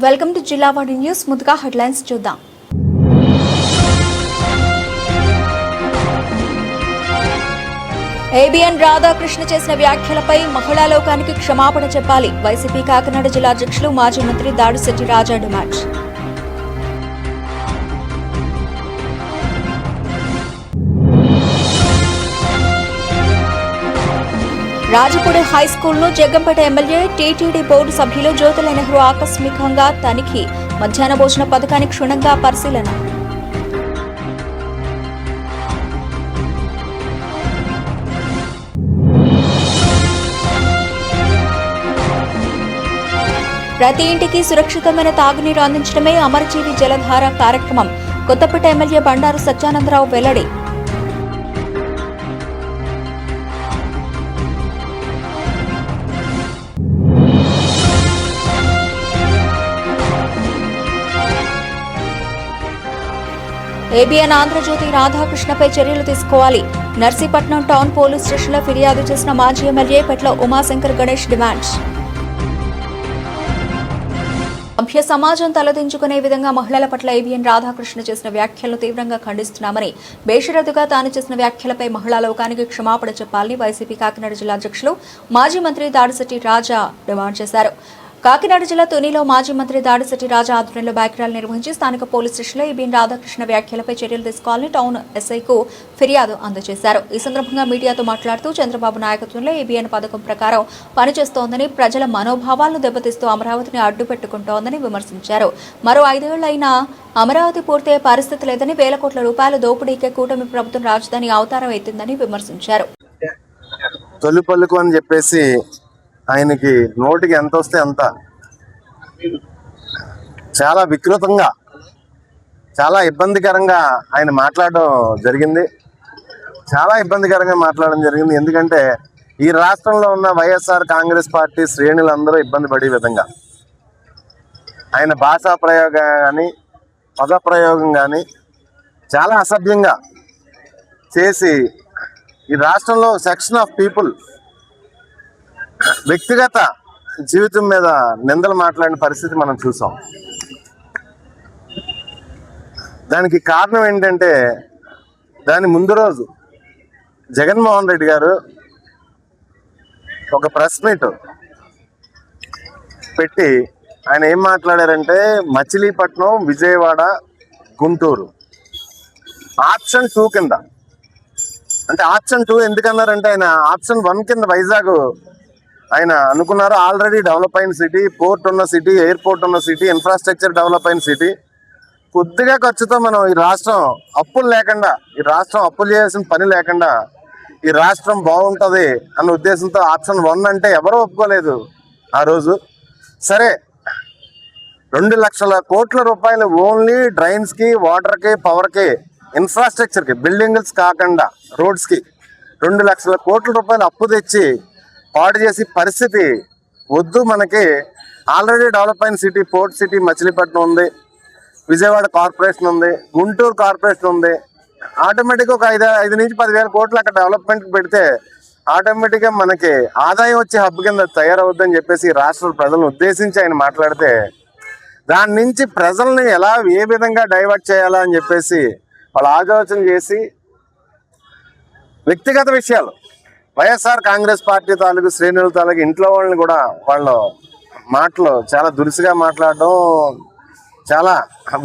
Welcome to జిల్లావాడి news. ముందుగా headlines చూద్దాం. ఏబిఎన్ రాధాకృష్ణ చేసిన వ్యాఖ్యలపై మహిళా లోకానికి క్షమాపణ చెప్పాలి. వైసీపీ కాకినాడ జిల్లా అధ్యక్షులు మాజీ మంత్రి దాడిశెట్టి రాజా డిమాండ్. రాజపూడి హైస్కూల్ను జగ్గంపేట ఎమ్మెల్యే టీటీడీ బోర్డు సభ్యులు జ్యోతుల నెహ్రూ ఆకస్మికంగా తనిఖీ. మధ్యాహ్న భోజన పథకానికి క్షుణ్ణంగా పరిశీలన. ప్రతి ఇంటికి సురక్షితమైన తాగునీరు అందించడమే అమరజీవి జలధార కార్యక్రమం. కొత్తపేట ఎమ్మెల్యే బండారు సత్యానందరావు వెల్లడి. ఏబిఎన్ ఆంధ్రజ్యోతి రాధాకృష్ణపై చర్యలు తీసుకోవాలి. నర్సీపట్నం టౌన్ పోలీస్ స్టేషన్లో ఫిర్యాదు చేసిన మాజీ ఎమ్మెల్యే పెట్ల ఉమాశంకర్ గణేష్ డిమాండ్స్. సభ్య సమాజం తలదించుకునే విధంగా మహిళల పట్ల ఏబిఎన్ రాధాకృష్ణ చేసిన వ్యాఖ్యలను తీవ్రంగా ఖండిస్తున్నామని, బేషరతుగా తాను చేసిన వ్యాఖ్యలపై మహిళా లోకానికి క్షమాపణ చెప్పాలని వైసీపీ కాకినాడ జిల్లా అధ్యక్షులు మాజీ మంత్రి దాడిశెట్టి రాజా డిమాండ్ చేశారు. కాకినాడ జిల్లా తునిలో మాజీ మంత్రి దాడిశెట్టి రాజా ఆధ్వర్యంలో బైక్ ర్యాలీ నిర్వహించి స్థానిక పోలీస్ స్టేషన్లో ఏబిఎన్ రాధాకృష్ణ వ్యాఖ్యలపై చర్యలు తీసుకోవాలని టౌన్ ఎస్ఐకు ఫిర్యాదు అందజేశారు. ఈ సందర్భంగా మీడియాతో మాట్లాడుతూ చంద్రబాబు నాయకత్వంలో ఏబిఎన్ పథకం ప్రకారం పనిచేస్తోందని, ప్రజల మనోభావాలను దెబ్బతీస్తూ అమరావతిని అడ్డుపెట్టుకుంటోందని విమర్శించారు. మరో 5 ఏళ్లైనా అమరావతి పూర్తయ్యే పరిస్థితి లేదని, వేల కోట్ల రూపాయల దోపిడీకే కూటమి ప్రభుత్వం రాజధాని అవతారం ఎత్తిందని విమర్శించారు. తొలి పలుకు అని చెప్పేసి ఆయనకి నోటికి ఎంత వస్తే అంత చాలా వికృతంగా, చాలా ఇబ్బందికరంగా ఆయన మాట్లాడడం జరిగింది. ఎందుకంటే ఈ రాష్ట్రంలో ఉన్న వైఎస్ఆర్ కాంగ్రెస్ పార్టీ శ్రేణులందరూ ఇబ్బంది పడే విధంగా ఆయన భాషా ప్రయోగం కానీ, పదప్రయోగం కానీ చాలా అసభ్యంగా చేసి ఈ రాష్ట్రంలో సెక్షన్ ఆఫ్ పీపుల్ వ్యక్తిగత జీవితం మీద నిందలు మాట్లాడిన పరిస్థితి మనం చూసాం. దానికి కారణం ఏంటంటే, దాని ముందు రోజు జగన్మోహన్ రెడ్డి గారు ఒక ప్రెస్ మీట్ పెట్టి ఆయన ఏం మాట్లాడారంటే, మచిలీపట్నం, విజయవాడ, గుంటూరు ఆప్షన్ 2 కింద, అంటే ఆప్షన్ 2 ఎందుకన్నారంటే, ఆయన ఆప్షన్ 1 కింద వైజాగ్ ఆయన అనుకున్నారు. ఆల్రెడీ డెవలప్ అయిన సిటీ, పోర్ట్ ఉన్న సిటీ, ఎయిర్పోర్ట్ ఉన్న సిటీ, ఇన్ఫ్రాస్ట్రక్చర్ డెవలప్ అయిన సిటీ, కొద్దిగా ఖర్చుతో మనం ఈ రాష్ట్రం అప్పులు లేకుండా, ఈ రాష్ట్రం అప్పులు చేయాల్సిన పని లేకుండా ఈ రాష్ట్రం బాగుంటుంది అన్న ఉద్దేశంతో ఆప్షన్ 1 అంటే ఎవరూ ఒప్పుకోలేదు ఆ రోజు. సరే, 2 లక్షల కోట్ల రూపాయలు ఓన్లీ డ్రైన్స్కి, వాటర్కి, పవర్కి, ఇన్ఫ్రాస్ట్రక్చర్కి, బిల్డింగ్స్ కాకుండా రోడ్స్కి 2 లక్షల కోట్ల రూపాయలు అప్పు తెచ్చి పాడు చేసి పరిస్థితి వద్దు. మనకి ఆల్రెడీ డెవలప్ అయిన సిటీ, పోర్ట్ సిటీ మచిలీపట్నం ఉంది, విజయవాడ కార్పొరేషన్ ఉంది, గుంటూరు కార్పొరేషన్ ఉంది. ఆటోమేటిక్గా ఒక 5 నుంచి 10,000 కోట్లు అక్కడ డెవలప్మెంట్కి పెడితే ఆటోమేటిక్గా మనకి ఆదాయం వచ్చే హబ్ కింద తయారవుద్దని చెప్పేసి రాష్ట్ర ప్రజలను ఉద్దేశించి ఆయన మాట్లాడితే, దాని నుంచి ప్రజల్ని ఏ విధంగా డైవర్ట్ చేయాలా అని చెప్పేసి వాళ్ళు ఆలోచన చేసి వ్యక్తిగత విషయాలు, వైఎస్ఆర్ కాంగ్రెస్ పార్టీ తాలూకు శ్రేణుల తాలూకు ఇంట్లో వాళ్ళని కూడా వాళ్ళ మాటలు చాలా దురుసుగా మాట్లాడడం, చాలా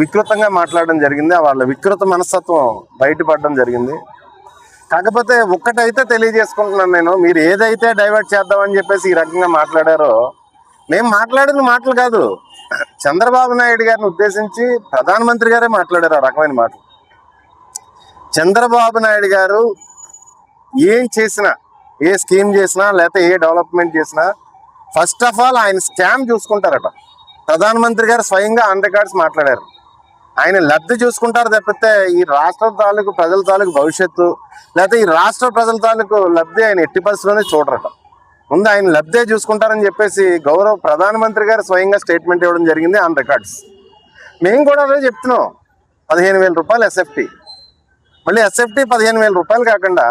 వికృతంగా మాట్లాడడం జరిగింది. వాళ్ళ వికృత మనస్తత్వం బయటపడడం జరిగింది. కాకపోతే ఒక్కటైతే తెలియజేసుకుంటున్నాను నేను, మీరు ఏదైతే డైవర్ట్ చేద్దామని చెప్పేసి ఈ రకంగా మాట్లాడారో, మేము మాట్లాడిన మాటలు కాదు, చంద్రబాబు నాయుడు గారిని ఉద్దేశించి ప్రధానమంత్రి గారే మాట్లాడారు ఆ రకమైన మాటలు. చంద్రబాబు నాయుడు గారు ఏం చేసినా, ఏ స్కీమ్ చేసినా, లేకపోతే ఏ డెవలప్మెంట్ చేసినా, ఫస్ట్ ఆఫ్ ఆల్ ఆయన స్కామ్ చూసుకుంటారట. ప్రధానమంత్రి గారు స్వయంగా ఆన్ రికార్డ్స్ మాట్లాడారు. ఆయన లబ్ధి చూసుకుంటారు తప్పితే ఈ రాష్ట్ర తాలూకు ప్రజల తాలూకు భవిష్యత్తు, లేకపోతే ఈ రాష్ట్ర ప్రజల తాలూకు లబ్ధి ఆయన ఎట్టి పరిస్థితుల్లోనే చూడరట. ముందు ఆయన లబ్ధే చూసుకుంటారని చెప్పేసి గౌరవ ప్రధానమంత్రి గారు స్వయంగా స్టేట్మెంట్ ఇవ్వడం జరిగింది ఆన్ రికార్డ్స్. మేము కూడా అదే చెప్తున్నాం. 15,000 రూపాయలు ఎస్ఎఫ్టీ, మళ్ళీ ఎస్ఎఫ్టీ 15,000 రూపాయలు కాకుండా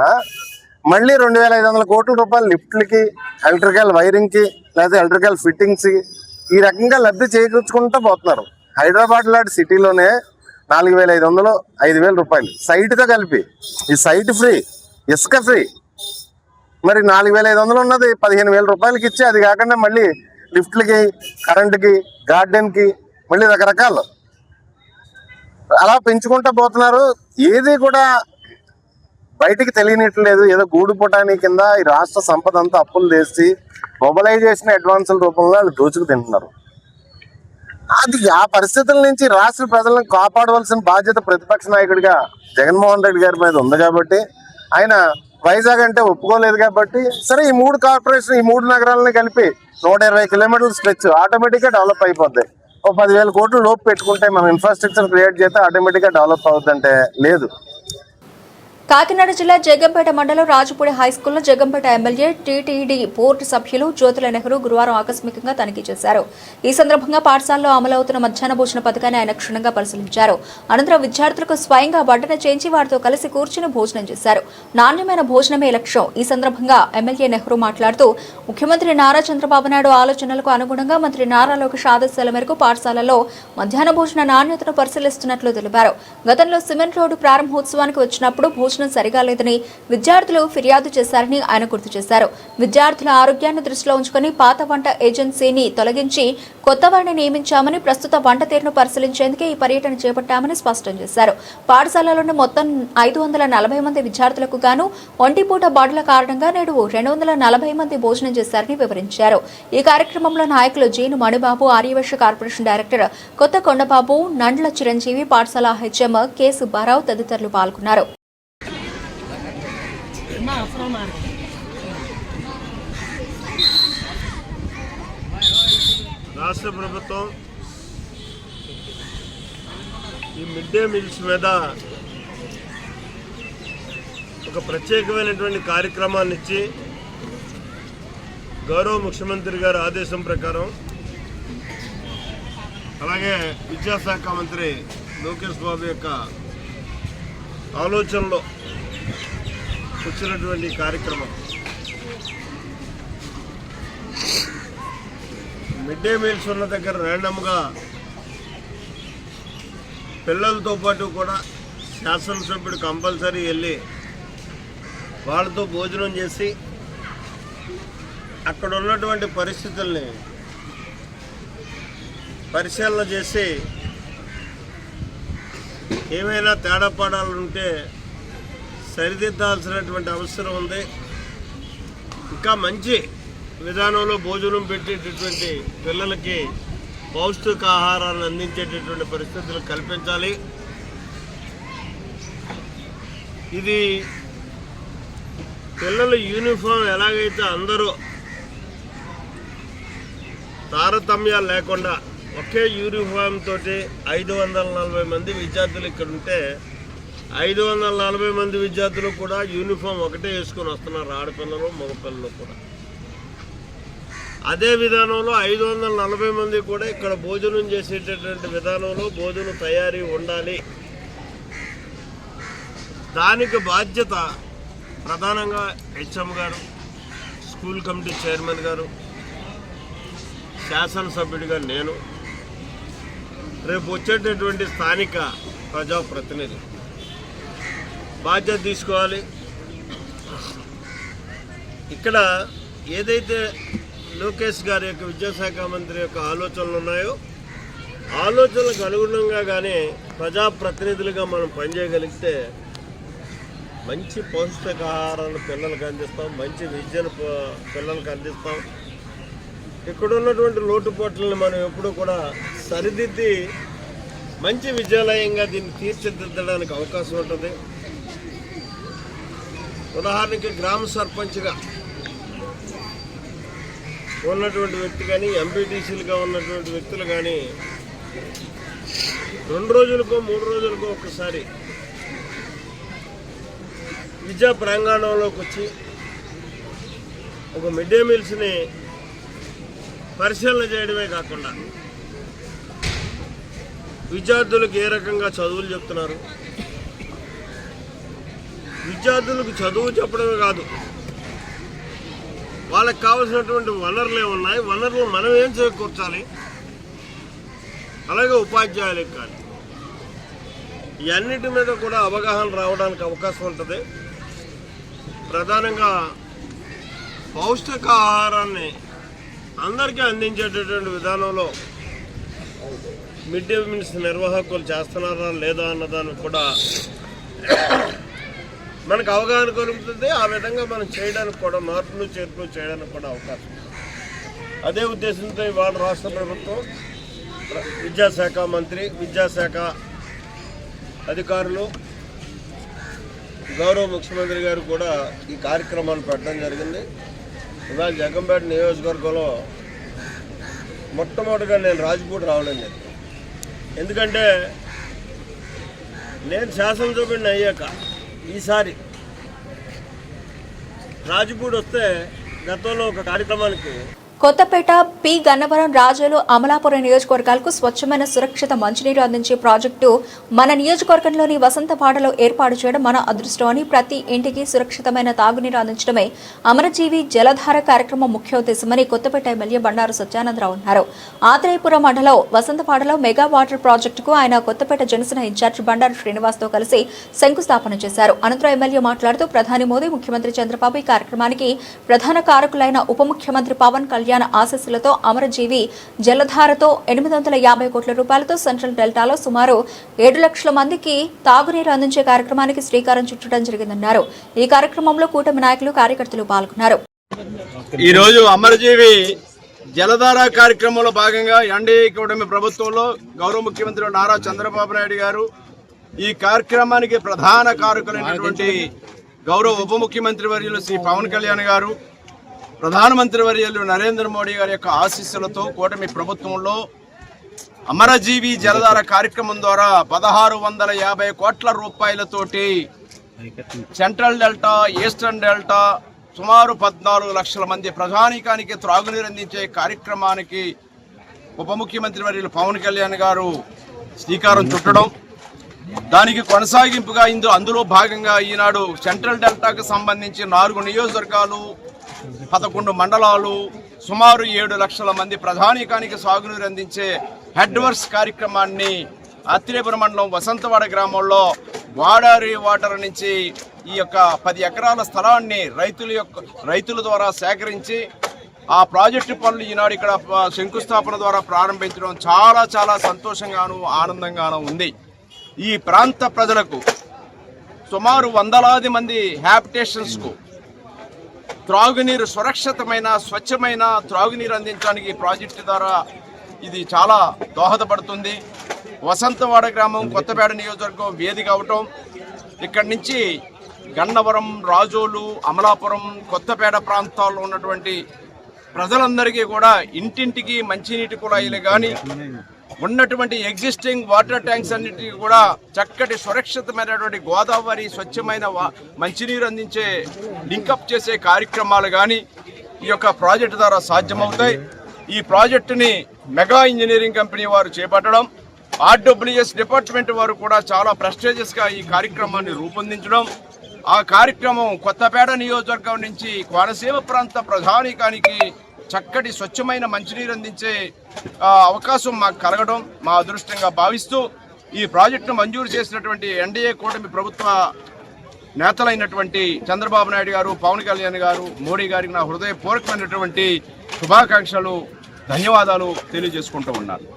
మళ్ళీ 2,500 కోట్ల రూపాయలు లిఫ్ట్లకి, ఎలక్ట్రికల్ వైరింగ్కి, లేకపోతే ఎలక్ట్రికల్ ఫిట్టింగ్స్కి, ఈ రకంగా లబ్ధి చేకూర్చుకుంటూ పోతున్నారు. హైదరాబాద్ లాంటి సిటీలోనే 4,500 5,000 రూపాయలు సైట్తో కలిపి. ఈ సైట్ ఫ్రీ, ఇసుక ఫ్రీ. మరి 4,500 ఉన్నది 15,000 రూపాయలకి ఇచ్చి, అది కాకుండా మళ్ళీ లిఫ్ట్లకి, కరెంటుకి, గార్డెన్కి, మళ్ళీ రకరకాలు అలా పెంచుకుంటూ పోతున్నారు. ఏది కూడా బయటికి తెలియనట్లేదు. ఏదో గూడు పుటాని కింద ఈ రాష్ట్ర సంపద అంతా అప్పులు చేసి మొబలైజేషన్ అడ్వాన్సుల రూపంలో వాళ్ళు దోచుకు తింటున్నారు. అది ఆ పరిస్థితుల నుంచి రాష్ట్ర ప్రజలను కాపాడవలసిన బాధ్యత ప్రతిపక్ష నాయకుడిగా జగన్మోహన్ రెడ్డి గారి మీద ఉంది. కాబట్టి ఆయన వైజాగ్ అంటే ఒప్పుకోలేదు. కాబట్టి సరే, ఈ 3 కార్పొరేషన్, ఈ 3 నగరాలని కలిపి 120 కిలోమీటర్ల స్ట్రెచ్ ఆటోమేటిక్గా డెవలప్ అయిపోద్ది. ఓ 10,000 కోట్లు లోపు పెట్టుకుంటే మనం ఇన్ఫ్రాస్ట్రక్చర్ క్రియేట్ చేస్తే ఆటోమేటిక్గా డెవలప్ అవుతుందంటే లేదు. కాకినాడ జిల్లా జగ్గంపేట మండలం రాజపూడి హైస్కూల్లో జగ్గంపేట ఎమ్మెల్యే టీటీడీ బోర్డు సభ్యులు జ్యోతుల నెహ్రూ గురువారం ఆకస్మికంగా తనిఖీ చేశారు. ఈ సందర్భంగా పాఠశాలలో అమలవుతున్న మధ్యాహ్న భోజన పథకాన్ని ఆయన క్షుణ్ణంగా పరిశీలించారు. అనంతరం విద్యార్థులకు స్వయంగా వడ్డన చేయించి వారితో కలిసి కూర్చుని భోజనం చేశారు. నాణ్యమైన భోజనమే లక్ష్యం. ఈ సందర్భంగా ఎమ్మెల్యే నెహ్రూ మాట్లాడుతూ, ముఖ్యమంత్రి నారా చంద్రబాబు నాయుడు ఆలోచనలకు అనుగుణంగా మంత్రి నారా లోకేష్ ఆదేశాల మేరకు పాఠశాలలో మధ్యాహ్న భోజన నాణ్యతను పరిశీలిస్తున్నట్లు తెలిపారు. గతంలో సిమెంట్ రోడ్డు ప్రారంభోత్సవానికి వచ్చినప్పుడు భోజనం సరిగా లేదని విద్యార్థులు ఫిర్యాదు చేశారని ఆయన గుర్తు చేశారు. విద్యార్థుల ఆరోగ్యాన్ని దృష్టిలో ఉంచుకుని పాత వంట ఏజెన్సీని తొలగించి కొత్త వారిని నియమించామని, ప్రస్తుత వంట తీరును పరిశీలించేందుకే ఈ పర్యటన చేపట్టామని స్పష్టం చేశారు. పాఠశాలలోని మొత్తం 540 మంది విద్యార్థులకు గాను ఒంటిపూట బడుల కారణంగా నేడు 240 మంది భోజనం చేశారని వివరించారు. ఈ కార్యక్రమంలో నాయకులు జీను మణిబాబు, ఆర్యవైశ్య కార్పొరేషన్ డైరెక్టర్ కొత్త కొండబాబు, నండ్ల చిరంజీవి, పాఠశాల హెచ్ఎం కె సుబ్బారావు తదితరులు పాల్గొన్నారు. రాష్ట్ర ప్రభుత్వం ఈ మిడ్ డే మీల్స్ మీద ఒక ప్రత్యేకమైనటువంటి కార్యక్రమాన్ని ఇచ్చి గౌరవ ముఖ్యమంత్రి గారి ఆదేశం ప్రకారం, అలాగే విద్యాశాఖ మంత్రి లోకేష్ బాబు యొక్క ఆలోచనలో వచ్చినటువంటి కార్యక్రమం. మిడ్ డే మీల్స్ ఉన్న దగ్గర ర్యాండమ్గా పిల్లలతో పాటు కూడా శాసనసభ్యుడు కంపల్సరీ వెళ్ళి వాళ్ళతో భోజనం చేసి అక్కడ ఉన్నటువంటి పరిస్థితుల్ని పరిశీలన చేసి ఏమైనా తేడాపాడాలు ఉంటే సరిదిద్దాల్సినటువంటి అవసరం ఉంది. ఇంకా మంచి విధానంలో భోజనం పెట్టేటటువంటి పిల్లలకి పౌష్టికాహారాన్ని అందించేటటువంటి పరిస్థితులు కల్పించాలి. ఇది పిల్లల యూనిఫామ్ ఎలాగైతే అందరూ తారతమ్యాలు లేకుండా ఒకే యూనిఫామ్ తోటి 540 మంది విద్యార్థులు ఇక్కడ ఉంటే 540 మంది విద్యార్థులు కూడా యూనిఫామ్ ఒకటే వేసుకొని వస్తున్నారు, ఆడపిల్లలు మగపిల్లలు కూడా. అదే విధానంలో 540 మంది కూడా ఇక్కడ భోజనం చేసేటటువంటి విధానంలో భోజనం తయారీ ఉండాలి. దానికి బాధ్యత ప్రధానంగా హెచ్ఎం గారు, స్కూల్ కమిటీ చైర్మన్ గారు, శాసనసభ్యుడిగా నేను, రేపు వచ్చేటటువంటి స్థానిక ప్రజాప్రతినిధి బాధ్యత తీసుకోవాలి. ఇక్కడ ఏదైతే లోకేష్ గారి యొక్క విద్యాశాఖ మంత్రి యొక్క ఆలోచనలు ఉన్నాయో ఆలోచనలకు అనుగుణంగా కానీ ప్రజాప్రతినిధులుగా మనం పనిచేయగలిగితే మంచి పౌష్టికాహారాన్ని పిల్లలకు అందిస్తాం, మంచి విద్యను పిల్లలకు అందిస్తాం. ఇక్కడ ఉన్నటువంటి లోటుపాట్లని మనం ఎప్పుడూ కూడా సరిదిద్ది మంచి విద్యాలయంగా దీన్ని తీర్చిదిద్దడానికి అవకాశం ఉంటుంది. ఉదాహరణకి గ్రామ సర్పంచ్గా ఉన్నటువంటి వ్యక్తి కానీ, ఎంపీటీసీలుగా ఉన్నటువంటి వ్యక్తులు కానీ 2 రోజులకో 3 రోజులకో ఒకసారి విద్యా ప్రాంగణంలోకి వచ్చి ఒక మిడ్ డే మీల్స్ని పరిశీలన చేయడమే కాకుండా విద్యార్థులకు ఏ రకంగా చదువులు చెప్తున్నారు, విద్యార్థులకు చదువు చెప్పడమే కాదు వాళ్ళకి కావాల్సినటువంటి వనరులు ఏమున్నాయి, వనరులు మనం ఏం చేకూర్చాలి, అలాగే ఉపాధ్యాయులకు కానీ ఇవన్నిటి మీద కూడా అవగాహన రావడానికి అవకాశం ఉంటుంది. ప్రధానంగా పౌష్టికాహారాన్ని అందరికీ అందించేటటువంటి విధానంలో మిడ్ డే మీల్స్ నిర్వాహకులు చేస్తున్నారా లేదా అన్నదానికి కూడా మనకు అవగాహన కలుగుతుంది. ఆ విధంగా మనం చేయడానికి కూడా మార్పులు చేర్పులు చేయడానికి కూడా అవకాశం. అదే ఉద్దేశంతో ఇవాళ రాష్ట్ర ప్రభుత్వం, విద్యాశాఖ మంత్రి, విద్యాశాఖ అధికారులు, గౌరవ ముఖ్యమంత్రి గారు కూడా ఈ కార్యక్రమాన్ని పెట్టడం జరిగింది. ఇవాళ జగ్గంపేట నియోజకవర్గంలో మొట్టమొదటిగా నేను రాజ్పూట్ రావడం జరిగింది. ఎందుకంటే నేను శాసనసభ్యుడిని అయ్యాక ఈసారి రాజ్పూట్ వస్తే గతంలో ఒక కార్యక్రమానికి కొత్తపేట, పి గన్నవరం, రాజోలు, అమలాపురం నియోజకవర్గాలకు స్వచ్ఛమైన సురక్షిత మంచినీరు అందించే ప్రాజెక్టు మన నియోజకవర్గంలోని వసంతపాడలో ఏర్పాటు చేయడం మన అదృష్టం అని, ప్రతి ఇంటికి సురక్షితమైన తాగునీరు అందించడమే అమరజీవి జలధార కార్యక్రమం ముఖ్య ఉద్దేశమని కొత్తపేట ఎమ్మెల్యే బండారు సత్యానందరావు అన్నారు. ఆత్రేయపురం మండలం వసంతపాడలో మెగా వాటర్ ప్రాజెక్టుకు ఆయన కొత్తపేట జనసేన ఇన్ఛార్జి బండారు శ్రీనివాస్తో కలిసి శంకుస్థాపన చేశారు. అనంతరం ఎమ్మెల్యే మాట్లాడుతూ ప్రధాని మోదీ, ముఖ్యమంత్రి చంద్రబాబు ఈ కార్యక్రమానికి ప్రధాన కారకులైన ఉప ముఖ్యమంత్రి పవన్ కళ్యాణ్ ఆశీస్సులతో అమరజీవి జలధారతో 850 కోట్ల రూపాయలతో సెంట్రల్ డెల్టాలో సుమారు 7 లక్షల మందికి తాగునీరు అందించే కార్యక్రమానికి శ్రీకారం చుట్టడం జరిగిందన్నారు. ఈ కార్యక్రమంలో కూటమి నాయకులు, కార్యకర్తలు పాల్గొన్నారు. ఈ రోజు అమరజీవి జలధార కార్యక్రమంలో భాగంగా ఎన్డీఏ కూటమి ప్రభుత్వంలో గౌరవ ముఖ్యమంత్రి నారా చంద్రబాబు నాయుడు గారు ఈ కార్యక్రమానికి ప్రధాన కారకులైనటువంటి గౌరవ ఉప ముఖ్యమంత్రి వర్యులు శ్రీ పవన్ కళ్యాణ్ గారు, ప్రధానమంత్రి వర్యులు నరేంద్ర మోడీ గారి యొక్క ఆశీస్సులతో కూటమి ప్రభుత్వంలో అమరజీవి జలధార కార్యక్రమం ద్వారా 1650 కోట్ల రూపాయలతోటి సెంట్రల్ డెల్టా, ఈస్టర్న్ డెల్టా సుమారు 14 లక్షల మంది ప్రజానీకానికి త్రాగునీరు అందించే కార్యక్రమానికి ఉప ముఖ్యమంత్రి వర్యులు పవన్ కళ్యాణ్ గారు శ్రీకారం చుట్టడం, దానికి కొనసాగింపుగా అందులో భాగంగా ఈనాడు సెంట్రల్ డెల్టాకు సంబంధించి 4 నియోజకవర్గాలు, 11 మండలాలు, సుమారు 7 లక్షల మంది ప్రధానికానికి సాగునీరు అందించే హెడ్ వర్క్స్ కార్యక్రమాన్ని ఆత్రేయపురం మండలం వసంతవాడ గ్రామంలో గోదావరి వాటర్ నుంచి ఈ యొక్క 10 ఎకరాల స్థలాన్ని రైతుల ద్వారా సేకరించి ఆ ప్రాజెక్టు పనులు ఈనాడు ఇక్కడ శంకుస్థాపన ద్వారా ప్రారంభించడం చాలా చాలా సంతోషంగాను ఆనందంగాను ఉంది. ఈ ప్రాంత ప్రజలకు సుమారు వందలాది మంది హ్యాబిటేషన్స్కు త్రాగునీరు, సురక్షితమైన స్వచ్ఛమైన త్రాగునీరు అందించడానికి ఈ ప్రాజెక్టు ద్వారా ఇది చాలా దోహదపడుతుంది. వసంతవాడ గ్రామం కొత్తపేట నియోజకవర్గం వేదిక అవటం, ఇక్కడి నుంచి గన్నవరం, రాజోలు, అమలాపురం, కొత్తపేట ప్రాంతాల్లో ఉన్నటువంటి ప్రజలందరికీ కూడా ఇంటింటికి మంచినీటి కుళాయిలు కానీ ఉన్నటువంటి ఎగ్జిస్టింగ్ వాటర్ ట్యాంక్స్ అన్నిటికీ కూడా చక్కటి సురక్షితమైనటువంటి గోదావరి స్వచ్ఛమైన మంచినీరు అందించే లింకప్ చేసే కార్యక్రమాలు కానీ ఈ యొక్క ప్రాజెక్టు ద్వారా సాధ్యమవుతాయి. ఈ ప్రాజెక్టుని మెగా ఇంజనీరింగ్ కంపెనీ వారు చేపట్టడం, ఆర్డబ్ల్యూఎస్ డిపార్ట్మెంట్ వారు కూడా చాలా ప్రెస్టీజియస్గా ఈ కార్యక్రమాన్ని రూపొందించడం, ఆ కార్యక్రమం కొత్తపేట నియోజకవర్గం నుంచి కోనసీమ ప్రాంత ప్రధానికానికి చక్కటి స్వచ్ఛమైన మంచినీరు అందించే అవకాశం మాకు కలగడం మా అదృష్టంగా భావిస్తూ ఈ ప్రాజెక్టును మంజూరు చేసినటువంటి ఎన్డీఏ కూటమి ప్రభుత్వ నేతలైనటువంటి చంద్రబాబు నాయుడు గారు, పవన్ కళ్యాణ్ గారు, మోడీ గారికి నా హృదయపూర్వకమైనటువంటి శుభాకాంక్షలు, ధన్యవాదాలు తెలియజేసుకుంటూ ఉన్నారు.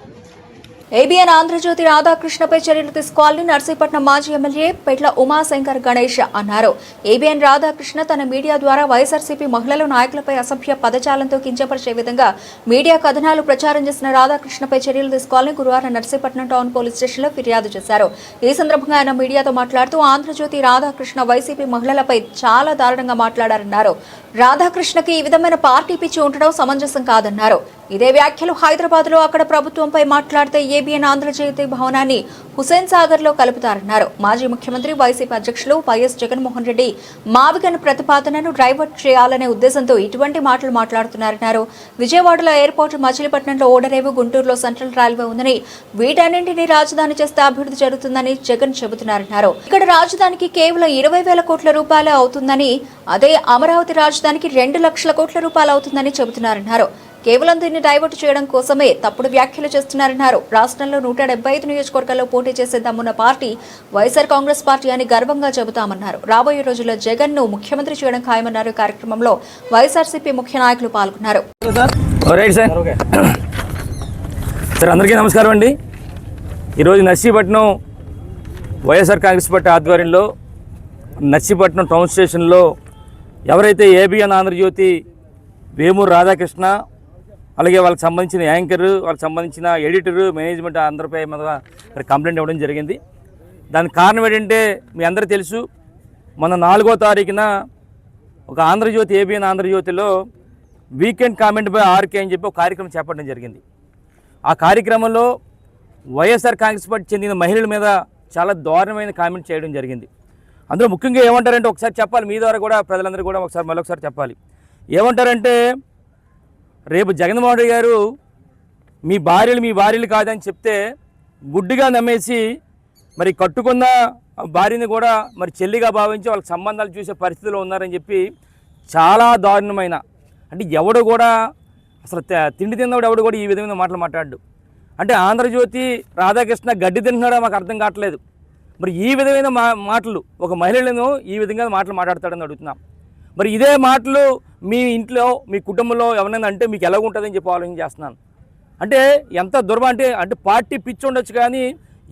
ఏబీఎన్ ఆంధ్రజ్యోతి రాధాకృష్ణపై చర్యలు తీసుకోవాలని నర్సీపట్నం మాజీ ఎమ్మెల్యే పెట్ల ఉమాశంకర్ గణేష్ అన్నారు. ఏబీఎన్ రాధాకృష్ణ తన మీడియా ద్వారా వైఎస్ఆర్సీపీ మహిళలు, నాయకులపై అసభ్య పదజాలంతో కించపరిచే విధంగా మీడియా కథనాలు ప్రచారం చేసిన రాధాకృష్ణపై చర్యలు తీసుకోవాలని గురువారం నర్సీపట్నం టౌన్ పోలీస్ స్టేషన్లో ఫిర్యాదు చేశారు. ఈ సందర్భంగా ఆయన మీడియాతో మాట్లాడుతూ ఆంధ్రజ్యోతి రాధాకృష్ణ వైసీపీ మహిళలపై చాలా దారుణంగా మాట్లాడారన్నారు. రాధాకృష్ణకి ఈ విధమైన పార్టీ పిచ్చి ఉండడం సమంజసం కాదన్నారు. ఇదే వ్యాఖ్యలు హైదరాబాద్ లో అక్కడ ప్రభుత్వంపై మాట్లాడితే ఏబీఎన్ ఆంధ్రజ్యోతి భవనాన్ని హుసేన్ సాగర్ లో కలుపుతారన్నారు. మాజీ ముఖ్యమంత్రి వైసీపీ అధ్యక్షులు వైఎస్ జగన్మోహన్ రెడ్డి మావిగన్ ప్రతిపాదనను డైవర్ట్ చేయాలనే ఉద్దేశంతో ఇటువంటి మాటలు మాట్లాడుతున్నారన్నారు. విజయవాడలో ఎయిర్పోర్ట్, మచిలీపట్నంలో ఓడరేవు, గుంటూరులో సెంట్రల్ రైల్వే ఉందని, వీటన్నింటినీ రాజధాని చేస్తే అభివృద్ధి జరుగుతుందని జగన్ చెబుతున్నారన్నారు. ఇక్కడ రాజధానికి కేవలం 20,000 కోట్ల రూపాయలే అవుతుందని, అదే అమరావతి రాజధాని ప్రారంభించడానికి 2 లక్షల కోట్ల రూపాయలు అవుతుందని చెబుతున్నారన్నారు. కేవలం దీన్ని డైవర్ట్ చేయడం కోసమే తప్పుడు వ్యాఖ్యలు చేస్తున్నారన్నారు. రాష్ట్రంలో 175 నియోజకవర్గాల్లో పోటీ చేసే దమ్మున్న పార్టీ వైఎస్ఆర్ కాంగ్రెస్ పార్టీ అని గర్వంగా చెబుతామన్నారు. రాబోయే రోజుల్లో జగన్ ను ముఖ్యమంత్రి చేయడం ఖాయమన్నారు. కార్యక్రమంలో వైఎస్ఆర్సీపీ ముఖ్య నాయకులు పాల్గొన్నారు. సార్ అందరికీ నమస్కారం అండి. ఈరోజు నర్సీపట్నం వైఎస్ఆర్ కాంగ్రెస్ పార్టీ ఆధ్వర్యంలో నర్సీపట్నం టౌన్ స్టేషన్లో ఎవరైతే ఏబిఎన్ ఆంధ్రజ్యోతి వేమూరు రాధాకృష్ణ అలాగే వాళ్ళకి సంబంధించిన యాంకరు, వాళ్ళకి సంబంధించిన ఎడిటరు, మేనేజ్మెంట్ అందరిపై మీద కంప్లైంట్ ఇవ్వడం జరిగింది. దానికి కారణం ఏంటంటే మీ అందరికీ తెలుసు, మన 4వ తారీఖున ఒక ఆంధ్రజ్యోతి ఏబిఎన్ ఆంధ్రజ్యోతిలో వీకెండ్ కామెంట్ బై ఆర్కే అని చెప్పి ఒక కార్యక్రమం చేపట్టడం జరిగింది. ఆ కార్యక్రమంలో వైఎస్ఆర్ కాంగ్రెస్ పార్టీ చెందిన మహిళల మీద చాలా దారుణమైన కామెంట్ చేయడం జరిగింది. అందులో ముఖ్యంగా ఏమంటారంటే ఒకసారి చెప్పాలి, మీ ద్వారా కూడా ప్రజలందరూ కూడా మరొకసారి చెప్పాలి. ఏమంటారంటే రేపు జగన్మోహన్ రెడ్డి గారు మీ భార్యలు కాదని చెప్తే గుడ్డిగా నమ్మేసి మరి కట్టుకున్న భార్యని కూడా మరి చెల్లిగా భావించి వాళ్ళకి సంబంధాలు చూసే పరిస్థితిలో ఉన్నారని చెప్పి చాలా దారుణమైన, అంటే ఎవడు కూడా అసలు తిండి తిన్నవాడు ఎవడు కూడా ఈ విధమైన మాటలు మాట్లాడు. అంటే ఆంధ్రజ్యోతి రాధాకృష్ణ గడ్డి తింటున్నాడో మాకు అర్థం కావట్లేదు. మరి ఈ విధమైన మాటలు ఒక మహిళలను ఈ విధంగా మాటలు మాట్లాడతాడని అడుగుతున్నాం. మరి ఇదే మాటలు మీ ఇంట్లో మీ కుటుంబంలో ఎవరైనా అంటే మీకు ఎలా ఉంటుందని చెప్పి ఆలోచన చేస్తున్నాను. అంటే ఎంత అంటే పార్టీ పిచ్చి ఉండొచ్చు, కానీ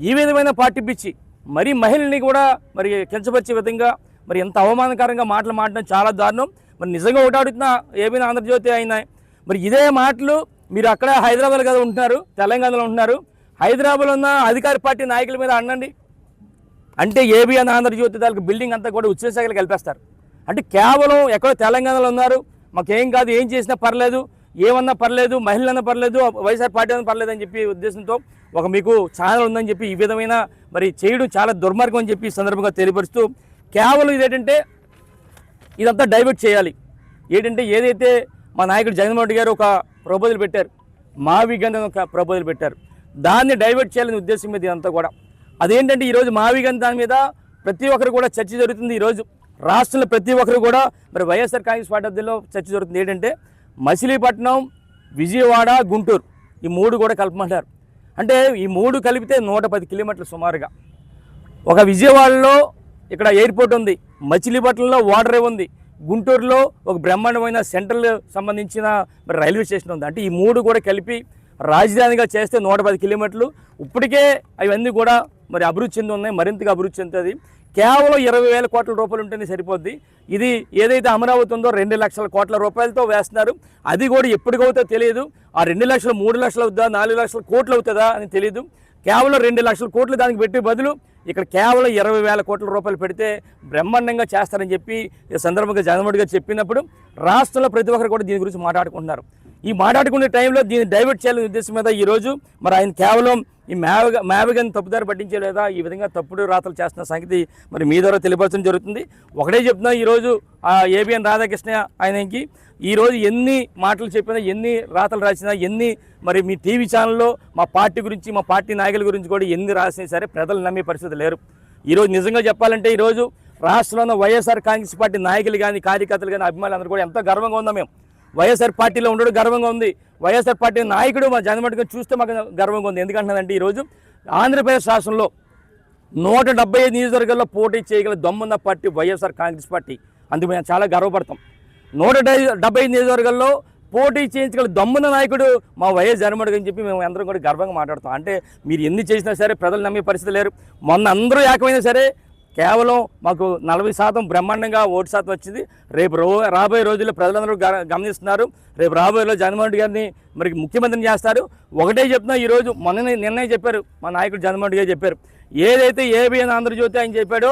ఈ విధమైన పార్టీ పిచ్చి మరి మహిళల్ని కూడా మరి కించపరిచే విధంగా మరి ఎంత అవమానకరంగా మాటలు మాట్లాడడం చాలా దారుణం. మరి నిజంగా ఒకటి అడుగుతున్నా, ఏమైనా ఆంధ్రజ్యోతి అయినా మరి ఇదే మాటలు మీరు అక్కడ హైదరాబాద్ కదా ఉంటున్నారు, తెలంగాణలో ఉంటున్నారు, హైదరాబాద్లో ఉన్న అధికార పార్టీ నాయకుల మీద అనండి. అంటే ఏబిఎన్ ఆంధ్రజ్యోతి దానికి బిల్డింగ్ అంతా కూడా ఉచ్చేశాఖలకు కలిపేస్తారు. అంటే కేవలం ఎక్కడో తెలంగాణలో ఉన్నారు, మాకేం కాదు, ఏం చేసినా పర్లేదు, ఏమన్నా పర్లేదు, మహిళలన్నా పర్లేదు, వైఎస్ఆర్ పార్టీ అన్నా పర్లేదు అని చెప్పి ఉద్దేశంతో ఒక మీకు ఛానల్ ఉందని చెప్పి ఈ విధమైన మరి చేయడం చాలా దుర్మార్గం అని చెప్పి ఈ సందర్భంగా తెలియపరుస్తూ, కేవలం ఇదేంటంటే ఇదంతా డైవర్ట్ చేయాలి. ఏంటంటే ఏదైతే మా నాయకుడు జగన్మోహన్ రెడ్డి గారు ఒక ప్రపోజల్ పెట్టారు, మావిగంధ ఒక ప్రపోజల్ పెట్టారు, దాన్ని డైవర్ట్ చేయాలనే ఉద్దేశం మీద ఇదంతా కూడా. అదేంటంటే ఈరోజు మావిగంధ దాని మీద ప్రతి ఒక్కరు కూడా చర్చ జరుగుతుంది. ఈరోజు రాష్ట్రంలో ప్రతి ఒక్కరు కూడా మరి వైఎస్ఆర్ కాంగ్రెస్ పార్టీ అధ్యక్షుల్లో చర్చ జరుగుతుంది. ఏంటంటే మచిలీపట్నం, విజయవాడ, గుంటూరు ఈ 3 కూడా కలపమంటారు. అంటే ఈ 3 కలిపితే 110 కిలోమీటర్లు సుమారుగా. ఒక విజయవాడలో ఇక్కడ ఎయిర్పోర్ట్ ఉంది, మచిలీపట్నంలో వాటర్ ఉంది, గుంటూరులో ఒక బ్రహ్మాండమైన సెంట్రల్ సంబంధించిన మరి రైల్వే స్టేషన్ ఉంది. అంటే ఈ 3 కూడా కలిపి రాజధానిగా చేస్తే 110 కిలోమీటర్లు. ఇప్పటికే అవన్నీ కూడా మరి అభివృద్ధి చెంది ఉన్నాయి, మరింతగా అభివృద్ధి చెందుతుంది. కేవలం 20,000 కోట్ల రూపాయలు ఉంటేనే సరిపోద్ది. ఇది ఏదైతే అమరావతి ఉందో 2 లక్షల కోట్ల రూపాయలతో వేస్తున్నారు. అది కూడా ఎప్పటికవుతుందో తెలియదు. ఆ 2 లక్షలు 3 లక్షలు అవుతుందా, 4 లక్షల కోట్లు అవుతుందా అని తెలియదు. కేవలం 2 లక్షల కోట్లు దానికి పెట్టే బదులు ఇక్కడ కేవలం 20,000 కోట్ల రూపాయలు పెడితే బ్రహ్మాండంగా చేస్తారని చెప్పి ఈ సందర్భంగా జగన్మోహన్ గారు చెప్పినప్పుడు రాష్ట్రంలో ప్రతి ఒక్కరు కూడా దీని గురించి మాట్లాడుకుంటున్నారు. ఈ మాట్లాడుకునే టైంలో దీన్ని డైవర్ట్ చేయాలనే ఉద్దేశం మీద ఈరోజు మరి ఆయన కేవలం ఈ మేవగాన్ని తప్పుదారి పట్టించలేదా, ఈ విధంగా తప్పుడు రాతలు చేస్తున్న సంగతి మరి మీ ద్వారా తెలియపరచడం జరుగుతుంది. ఒకటే చెప్తున్నా, ఈరోజు ఆ ఏబిఎన్ రాధాకృష్ణ ఆయనకి ఈరోజు ఎన్ని మాటలు చెప్పినా, ఎన్ని రాతలు రాసినా, ఎన్ని మరి మీ టీవీ ఛానల్లో మా పార్టీ గురించి, మా పార్టీ నాయకుల గురించి కూడా ఎన్ని రాసినా సరే ప్రజలు నమ్మే పరిస్థితి లేరు. ఈరోజు నిజంగా చెప్పాలంటే ఈరోజు రాష్ట్రంలో వైఎస్ఆర్ కాంగ్రెస్ పార్టీ నాయకులు కానీ, కార్యకర్తలు కానీ, అభిమానులు అందరూ కూడా ఎంతో గర్వంగా ఉన్నాం. మేము వైఎస్ఆర్ పార్టీలో ఉండడం గర్వంగా ఉంది. వైఎస్ఆర్ పార్టీ నాయకుడు మా జగన్మోహన్ గారు చూస్తే మాకు గర్వంగా ఉంది. ఎందుకంటున్నానంటే ఈరోజు ఆంధ్రప్రదేశ్ రాష్ట్రంలో 175 నియోజకవర్గాల్లో పోటీ చేయగల దమ్మున్న పార్టీ వైఎస్ఆర్ కాంగ్రెస్ పార్టీ. అందుకు మేము చాలా గర్వపడతాం. 175 నియోజకవర్గాల్లో పోటీ చేయించగల దమ్మున్న నాయకుడు మా వైఎస్ జగన్మోహన్ గారు అని చెప్పి మేము అందరం కూడా గర్వంగా మాట్లాడతాం. అంటే మీరు ఎన్ని చేసినా సరే ప్రజలు నమ్మే పరిస్థితి లేరు. మొన్న అందరూ ఏకమైనా సరే కేవలం మాకు 40% బ్రహ్మాండంగా ఓటు శాతం వచ్చింది. రేపు రాబోయే రోజుల్లో ప్రజలందరూ గమనిస్తున్నారు. రేపు రాబోయే రోజు జగన్మోహన్ రెడ్డి గారిని మరి ముఖ్యమంత్రిని చేస్తారు. ఒకటే చెప్తున్నా, ఈరోజు నిన్నే చెప్పారు మా నాయకుడు జగన్మోహన్ రెడ్డి గారు చెప్పారు, ఏదైతే ఏబిఎన్ ఆంధ్రజ్యోతి ఆయన చెప్పాడో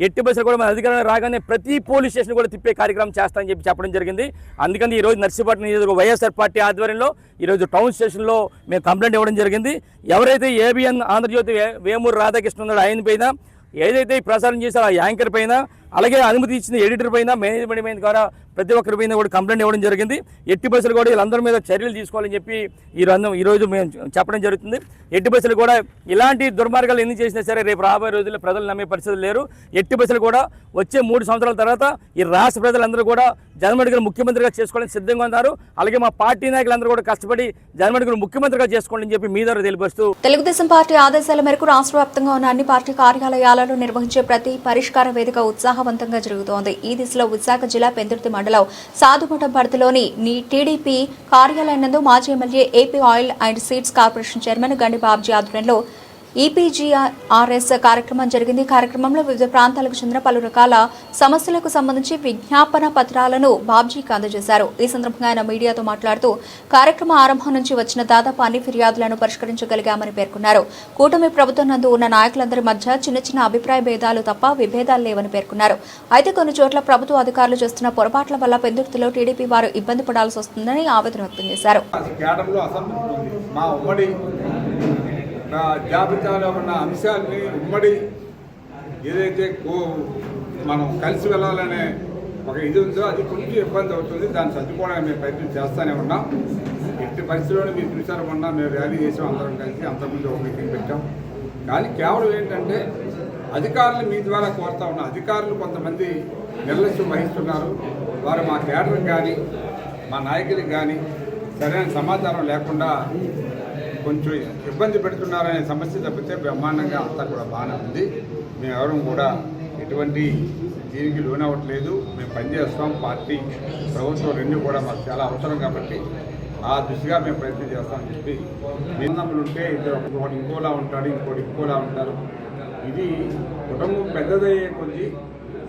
ఎట్టి బస్సులు కూడా మన అధికారంలో రాగానే ప్రతి పోలీస్ స్టేషన్ కూడా తిప్పే కార్యక్రమం చేస్తామని చెప్పి చెప్పడం జరిగింది. అందుకని ఈరోజు నర్సీపట్నం నియోజకవర్గం వైఎస్ఆర్ పార్టీ ఆధ్వర్యంలో ఈరోజు టౌన్ స్టేషన్లో మేము కంప్లైంట్ ఇవ్వడం జరిగింది. ఎవరైతే ఏబిఎన్ ఆంధ్రజ్యోతి వేమూరు రాధాకృష్ణ ఉన్నాడో ఆయన పైన, ఏదైతే ప్రసారం చేశారో ఆ యాంకర్ పైన, అలాగే అనుమతి ఇచ్చిన ఎడిటర్ పైన, మేనేజ్మెంట్ పైన ద్వారా ప్రతి ఒక్కరి మీద కూడా కంప్లైంట్ ఇవ్వడం జరిగింది. ఎట్టి బస్సులు కూడా వీళ్ళందరి మీద చర్యలు తీసుకోవాలని చెప్పి ఈరోజు మేము చెప్పడం జరుగుతుంది. ఎట్టి బస్సులు కూడా ఇలాంటి దుర్మార్గాలు ఎన్ని చేసినా సరే రేపు రాబోయే రోజుల్లో ప్రజలు నమ్మే పరిస్థితులు లేరు. ఎట్టి బస్సులు కూడా వచ్చే 3 సంవత్సరాల తర్వాత ఈ రాష్ట్ర ప్రజలందరూ కూడా జగన్మోహన్ రెడ్డి ముఖ్యమంత్రిగా చేసుకోవడానికి సిద్ధంగా ఉన్నారు. అలాగే మా పార్టీ నాయకులందరూ కూడా కష్టపడి జగన్మోహన్ రెడ్డి ముఖ్యమంత్రిగా చేసుకోవాలని చెప్పి మీ ద్వారా తెలియపరుస్తూ తెలుగుదేశం పార్టీ ఆదేశాల మేరకు రాష్ట్ర వ్యాప్తంగా ఉన్న అన్ని పార్టీ కార్యాలయాలలో నిర్వహించే ప్రతి పరిష్కార వేదిక ఉత్సాహవంతంగా జరుగుతోంది. ఈ దిశలో విశాఖ జిల్లా పెందుర్తి మండలం సాధుమఠం పరిధిలోని టీడీపీ కార్యాలయం నందు మాజీ MLA AP oil and seeds corporation chairman గండి బాబ్జీ ఆధ్వర్యంలో ఈపీజీఆర్ఎస్ కార్యక్రమం జరిగింది. కార్యక్రమంలో వివిధ ప్రాంతాలకు చెందిన పలు రకాల సమస్యలకు సంబంధించి విజ్ఞాపన పత్రాలను బాబ్జీకి అందజేశారు. ఈ సందర్భంగా ఆయన మీడియాతో మాట్లాడుతూ కార్యక్రమ ఆరంభం నుంచి వచ్చిన దాదాపు అన్ని ఫిర్యాదులను పరిష్కరించగలిగామని పేర్కొన్నారు. కూటమి ప్రభుత్వం నందు ఉన్న నాయకులందరి మధ్య చిన్న చిన్న అభిప్రాయ భేదాలు తప్ప విభేదాలు లేవని పేర్కొన్నారు. అయితే కొన్ని చోట్ల ప్రభుత్వ అధికారులు చేస్తున్న పొరపాట్ల వల్ల పెందుర్తిలో టీడీపీ వారు ఇబ్బంది పడాల్సి వస్తుందని ఆవేదన వ్యక్తం చేశారు. జాబితాలో ఉన్న అంశాలని ఉమ్మడి ఏదైతే మనం కలిసి వెళ్ళాలనే ఒక ఇది ఉందో అది కొంచెం ఇబ్బంది అవుతుంది. దాన్ని సర్దుకోవడానికి మేము ప్రయత్నం చేస్తూనే ఉన్నాం. ఎట్టి పరిస్థితుల్లోనే మీరు చూసారు, మొన్న మేము ర్యాలీ చేసాం, అందరం కలిసి అంతకుముందు ఒక మీటింగ్ పెట్టాం. కానీ కేవలం ఏంటంటే అధికారులు మీ ద్వారా కోరుతా ఉన్నాం. అధికారులు కొంతమంది నిర్లక్ష్యం వహిస్తున్నారు. వారు మా కేడర్కి కానీ మా నాయకులకు కానీ సరైన సమాచారం లేకుండా కొంచెం ఇబ్బంది పెడుతున్నారనే సమస్య తప్పితే బ్రహ్మాండంగా అంతా కూడా బాగానే ఉంది. మేము ఎవరూ కూడా ఎటువంటి దీనికి లోనవ్వట్లేదు. మేము పనిచేస్తాం. పార్టీ ప్రభుత్వం రెండు కూడా మాకు చాలా అవసరం కాబట్టి ఆ దిశగా మేము ప్రయత్నం చేస్తామని చెప్పి నిన్నములు ఉంటే ఇద్దరు ఒకటి ఇంకోలా ఉంటాడు, ఇంకోటి ఇంకోలా ఉంటారు. ఇది కుటుంబం పెద్దదయ్యే కొద్దీ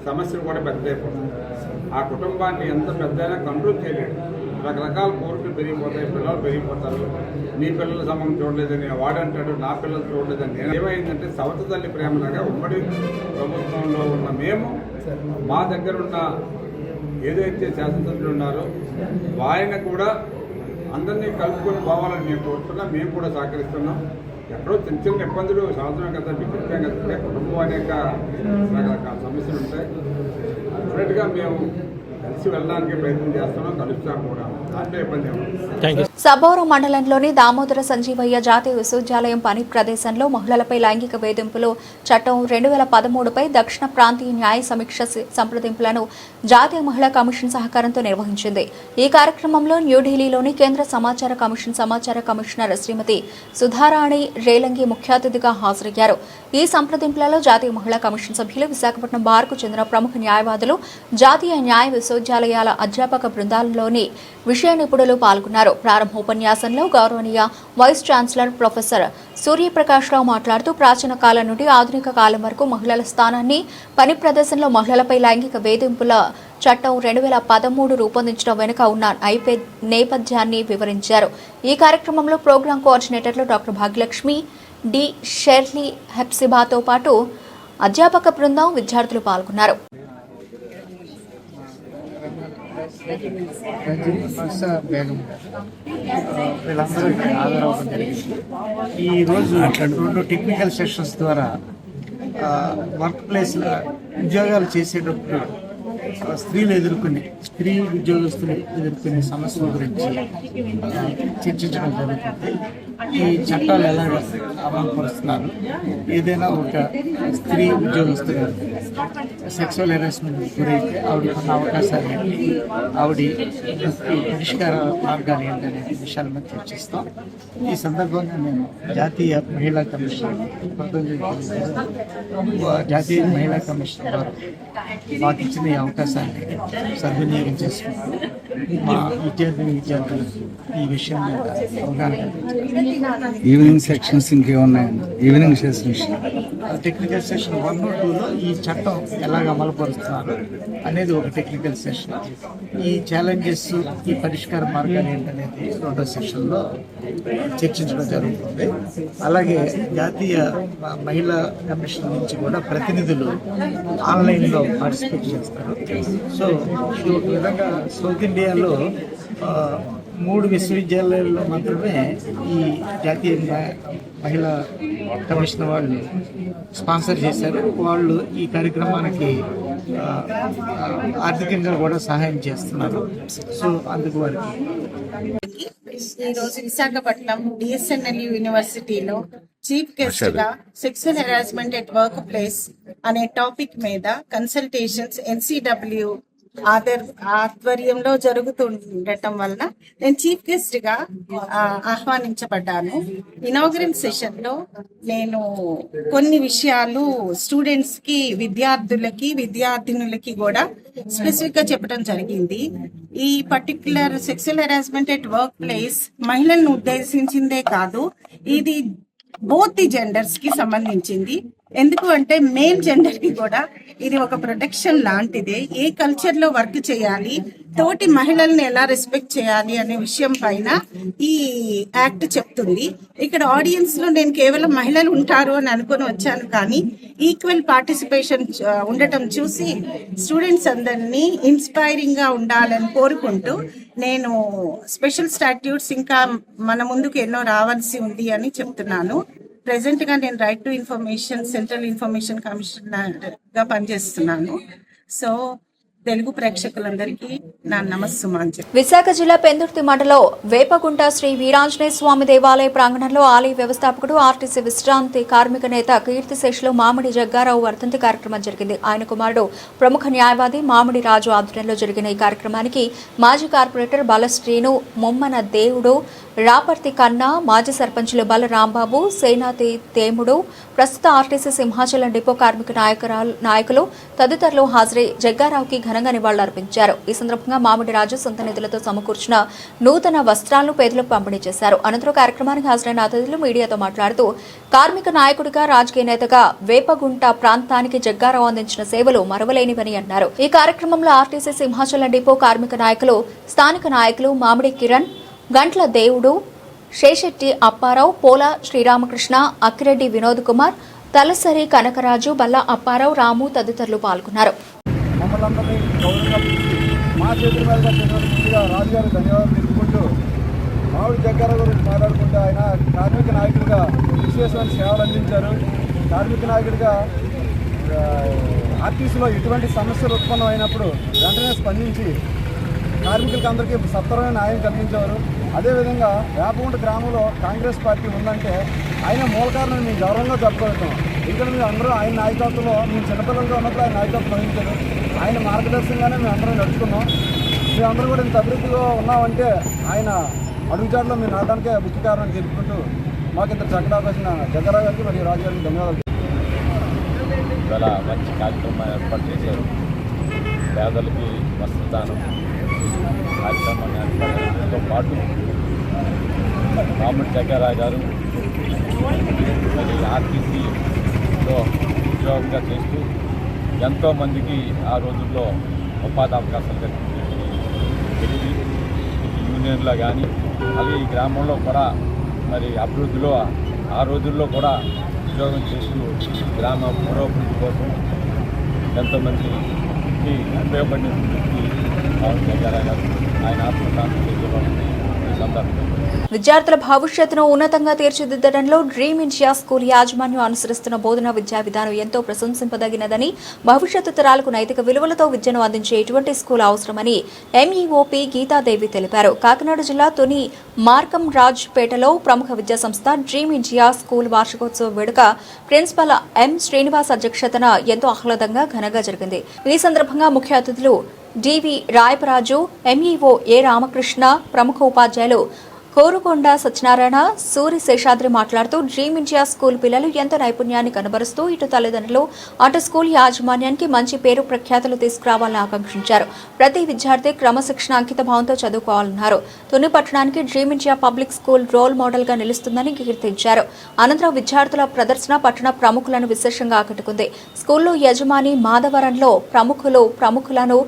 సమస్యలు కూడా పెద్దదైపోతుంది. ఆ కుటుంబాన్ని ఎంత పెద్దైనా కంట్రోల్ చేయలేడు. రకరకాల కోరికలు పెరిగిపోతాయి, పిల్లలు పెరిగిపోతారు. నీ పిల్లల సమయం చూడలేదని వాడంటాడు, నా పిల్లలు చూడలేదని. నేను ఏమైందంటే సవత తల్లి ప్రేమలాగా ఉమ్మడి ప్రభుత్వంలో ఉన్న మేము మా దగ్గర ఉన్న ఏదైతే శాసనసభ్యులు ఉన్నారో ఆయన కూడా అందరినీ కలుపుకొని పోవాలని మేము కోరుతున్నాం. మేము కూడా సహకరిస్తున్నాం. ఎక్కడో చిన్న చిన్న ఇబ్బందులు సంవత్సరం కదా విచిత్రం కదా కుటుంబం అనేక రకరకాల సమస్యలు ఉంటాయి. డెఫినెట్గా మేము కలిసి వెళ్ళడానికి ప్రయత్నం చేస్తున్నాం, కలుస్తాం కూడా. దాంట్లో ఇబ్బంది. సబ్బవరం మండలంలోని దామోదర సంజీవయ్య జాతీయ విశ్వవిద్యాలయం పని ప్రదేశంలో మహిళలపై లైంగిక వేధింపులు చట్టం 2013పై దక్షిణ ప్రాంతీయ న్యాయ సమీక్ష సంప్రదింపులను జాతీయ మహిళా కమిషన్ సహకారంతో నిర్వహించింది. ఈ కార్యక్రమంలో న్యూఢిల్లీలోని కేంద్ర సమాచార కమిషన్ సమాచార కమిషనర్ శ్రీమతి సుధారాణి రేలంగి ముఖ్య అతిథిగా హాజరయ్యారు. ఈ సంప్రదింపులలో జాతీయ మహిళా కమిషన్ సభ్యులు, విశాఖపట్నం బార్కు చెందిన ప్రముఖ న్యాయవాదులు, జాతీయ న్యాయ విశ్వవిద్యాలయాల అధ్యాపక బృందాలలోని విషయ నిపుణులు పాల్గొన్నారు. ఉపన్యాసంలో గౌరవనీయ వైస్ ఛాన్సలర్ ప్రొఫెసర్ సూర్యప్రకాష్ రావు మాట్లాడుతూ ప్రాచీన కాలం నుండి ఆధునిక కాలం వరకు మహిళల స్థానాన్ని, పని ప్రదేశంలో మహిళలపై లైంగిక వేధింపుల చట్టం 2013 రూపొందించడం వెనుక ఉన్న నేపథ్యాన్ని వివరించారు. ఈ కార్యక్రమంలో ప్రోగ్రాం కోఆర్డినేటర్లు డాక్టర్ భాగ్యలక్ష్మి, డి షెర్లీ హెప్సిబాతో పాటు అధ్యాపక బృందం, విద్యార్థులు పాల్గొన్నారు. వీళ్ళందరూ హాజరవడం జరిగింది. ఈరోజు 2 టెక్నికల్ సెషన్స్ ద్వారా వర్క్ ప్లేస్లో ఉద్యోగాలు చేసేటప్పుడు స్త్రీ ఉద్యోగస్తులు ఎదుర్కొనే సమస్యల గురించి చర్చించడం జరుగుతుంది. ఈ చట్టాలు ఎలా అమలుపరుస్తున్నారు, ఏదైనా ఒక స్త్రీ ఉద్యోగస్తులు సెక్సువల్ హెరాస్మెంట్ గురైతే ఆవిడకున్న అవకాశాలు ఏంటి, ఆవిడ పరిష్కార మార్గాలు ఏంటనే విషయాల మీద చర్చిస్తాం. ఈ సందర్భంగా నేను జాతీయ మహిళా కమిషన్ వారు మాకు ఇచ్చిన ఈ అవకాశాన్ని సద్వినియోగం చేసుకుంటూ మా విద్యార్థులకు ఈ విషయం మీద అవగాహన. ఈవినింగ్ సెక్షన్స్ ఇంకేమున్నాయండి? Evening sessions technical session 1 or 2లో ఈ చట్టం ఎలాగ అమలుపరుస్తున్నారు అనేది ఒక టెక్నికల్ సెషన్. ఈ ఛాలెంజెస్, ఈ పరిష్కార మార్గాలు ఏంటనేది 2వ సెషన్లో చర్చించడం జరుగుతుంది. అలాగే జాతీయ మహిళా కమిషన్ నుంచి కూడా ప్రతినిధులు ఆన్లైన్లో పార్టిసిపేట్ చేస్తారు. సో ఇది ఒక విధంగా సౌత్ ఇండియాలో 3 విశ్వవిద్యాలయాల్లో మాత్రమే ఈ జాతీయ మహిళా కమిషన్ వాళ్ళు స్పాన్సర్ చేశారు. వాళ్ళు ఈ కార్యక్రమానికి ఆర్థికంగా కూడా సహాయం చేస్తున్నారు. సో అందుకు వారికి ఈరోజు విశాఖపట్నం డిఎస్ఎన్ఎల్ యూనివర్సిటీలో చీఫ్ గెస్ట్ గా sexual harassment at work place అనే టాపిక్ మీద కన్సల్టేషన్స్ ఎన్సిడబ్ల్యూ ఆధ్వర్యంలో జరుగుతుండటం వలన నేను చీఫ్ గెస్ట్ గా ఆహ్వానించబడ్డాను. ఇనాగరల్ సెషన్ లో నేను కొన్ని విషయాలు స్టూడెంట్స్ కి, విద్యార్థులకి, విద్యార్థినులకి కూడా స్పెసిఫిక్ గా చెప్పడం జరిగింది. ఈ particular sexual harassment at work place మహిళలను ఉద్దేశించిందే కాదు, ఇది బోత్ ది జెండర్స్ కి సంబంధించింది. ఎందుకు అంటే మేల్ జెండర్ కి కూడా ఇది ఒక ప్రొటెక్షన్ లాంటిదే. ఏ కల్చర్ లో వర్క్ చేయాలి, తోటి మహిళల్ని ఎలా రెస్పెక్ట్ చేయాలి అనే విషయం పైన ఈ యాక్ట్ చెప్తుంది. ఇక్కడ ఆడియన్స్ లో నేను కేవలం మహిళలు ఉంటారు అని అనుకుని వచ్చాను, కానీ ఈక్వల్ పార్టిసిపేషన్ ఉండటం చూసి స్టూడెంట్స్ అందరినీ ఇన్స్పైరింగ్ గా ఉండాలని కోరుకుంటూ నేను స్పెషల్ స్టాట్యూట్స్ ఇంకా మన ముందుకు ఎన్నో రావాల్సి ఉంది అని చెప్తున్నాను. ప్రెసెంట్ గా నేను right to information central information commissioner గా పనిచేస్తున్నాను. సో తెలుగు ప్రేక్షకులందరికీ నా నమస్సుమాంజలి. విశాఖ జిల్లా పెందుర్తి మండలం వేపగుంట శ్రీ వీరాంజనేయ స్వామి దేవాలయ ప్రాంగణంలో ఆలయ వ్యవస్థాపకుడు ఆర్టీసీ విశ్రాంతి కార్మిక నేత కీర్తిశేషులు మామిడి జగ్గారావు వర్ధంతి కార్యక్రమం జరిగింది. ఆయన కుమారుడు ప్రముఖ న్యాయవాది మామిడి రాజు ఆధ్వర్యంలో జరిగిన ఈ కార్యక్రమానికి మాజీ కార్పొరేటర్ బాలశ్రీను, ముమ్మన దేవుడు, రాపర్తి కన్నా, మాజీ సర్పంచులు బల రాంబాబు, సేనాతి తేముడు, ప్రస్తుత ఆర్టీసీ సింహాచలం డిపో కార్మిక నాయకులు తదితరులు హాజరై జగ్గారావుకి ఘనంగా నివాళులర్పించారు. ఈ సందర్భంగా మామిడి రాజు సొంత నిధులతో సమకూర్చిన నూతన వస్త్రాలను పేదలకు పంపిణీ చేశారు. అనంతరం కార్యక్రమానికి హాజరైన అతిథులు మీడియాతో మాట్లాడుతూ కార్మిక నాయకుడిగా, రాజకీయ నేతగా వేపగుంట ప్రాంతానికి జగ్గారావు అందించిన సేవలు మరవలేనివని అన్నారు. ఈ కార్యక్రమంలో ఆర్టీసీ సింహాచలం డిపో కార్మిక నాయకులు, స్థానిక నాయకులు మామిడి కిరణ్, గంట్ల దేవుడు, శేషెట్టి అప్పారావు, పోల శ్రీరామకృష్ణ, అక్కిరెడ్డి వినోద్ కుమార్, తలసరి కనకరాజు, బల్ల అప్పారావు, రాము తదితరులు పాల్గొన్నారు. మా చేతుల మీదుగా రాజుగారికి ధన్యవాదాలు తెలుపుకుంటూ మామిడి జగ్గారావు గురించి మాట్లాడుకుంటూ ఆయన కార్మిక నాయకుడిగా విశేషమైన సేవలు అందించారు. కార్మిక నాయకుడిగా ఆర్టీసీలో ఎటువంటి సమస్యలు ఉత్పన్నం అయినప్పుడు వెంటనే స్పందించి కార్మికులకి అందరికీ సత్వరమైన న్యాయం కల్పించేవారు. అదేవిధంగా వేపగుంట గ్రామంలో కాంగ్రెస్ పార్టీ ఉందంటే ఆయన మూల కారణం మేము గౌరవంగా చెప్పుకోగలుగుతాం. ఎందుకంటే మేము అందరూ ఆయన నాయకత్వంలో, మేము చిన్నపిల్లలుగా ఉన్నప్పుడు ఆయన నాయకత్వం వహించారు. ఆయన మార్గదర్శకంగానే మేము అందరం నడుచుకున్నాం. మేమందరూ కూడా ఇంత అభివృద్ధిగా ఉన్నామంటే ఆయన అడుగుజాడలో మేము నాటడానికే ముఖ్య కారణం తెలుపుకుంటూ మాకు ఇంత చక్కటి అవకాశం జగ్గారావు గారికి మరియు రాజు గారికి ధన్యవాదాలు. ఇవాళ మంచి కార్యక్రమం ఏర్పాటు చేశారు. పేదలకి వస్త్రదానం కార్యక్రమాన్ని ఏర్పాటు చేయడంతో పాటు మామిడి జగ్గారావు గారు మరి ఆర్టీసీలో ఉద్యోగంగా చేస్తూ ఎంతోమందికి ఆ రోజుల్లో ఉపాధి అవకాశాలు కల్పించిన వ్యక్తి. యూనియన్లో కానీ అలాగే ఈ గ్రామంలో కూడా మరి అభివృద్ధిలో ఆ రోజుల్లో కూడా ఉద్యోగం చేస్తూ గ్రామ పురోభివృద్ధి కోసం ఎంతోమందికి ఉపయోగపడిన వ్యక్తి మామిడి జగ్గారావు గారు. ఆయన ఆత్మశాంతి తెలియజేయడం ఈ సందర్భంగా విద్యార్థుల భవిష్యత్తును ఉన్నతంగా తీర్చిదిద్దడంలో డ్రీమ్ ఇండియా స్కూల్ యాజమాన్యం అనుసరిస్తున్న బోధనా విద్యా విధానం ఎంతో ప్రశంసింపదగినదని, భవిష్యత్తు తరాలకు నైతిక విలువలతో విద్యను అందించే ఇటువంటి స్కూల్ అవసరమని ఎంఈఓపీ గీతాదేవి తెలిపారు. కాకినాడ జిల్లా తుని మార్కం రాజ్పేటలో ప్రముఖ విద్యాసంస్థ డ్రీమ్ ఇండియా స్కూల్ వార్షికోత్సవ వేడుక ప్రిన్సిపల్ ఎం శ్రీనివాస్ అధ్యక్షతన ఎంతో ఆహ్లాదంగా ఘనంగా జరిగింది. ఈ సందర్భంగా ముఖ్య అతిథులు డివి రాయపరాజు, ఎంఈఓ ఏ రామకృష్ణ, ప్రముఖ ఉపాధ్యాయులు కోరుకొండ సత్యనారాయణ, సూరి శేషాద్రి మాట్లాడుతూ డ్రీమ్ ఇండియా స్కూల్ పిల్లలు ఎంతో నైపుణ్యాన్ని కనబరుస్తూ ఇటు తల్లిదండ్రులు, అటు స్కూల్ యాజమాన్యానికి మంచి పేరు ప్రఖ్యాతులు తీసుకురావాలని ఆకాంక్షించారు. ప్రతి విద్యార్థి క్రమశిక్షణ అంకిత భావంతో చదువుకోవాలన్నారు. తుని పట్టణానికి dream India public school role model గా నిలుస్తుందని కీర్తించారు. అనంతరం విద్యార్థుల ప్రదర్శన పట్టణ ప్రముఖులను విశేషంగా ఆకట్టుకుంది. స్కూల్లో యజమాని మాధవరంలో ప్రముఖులను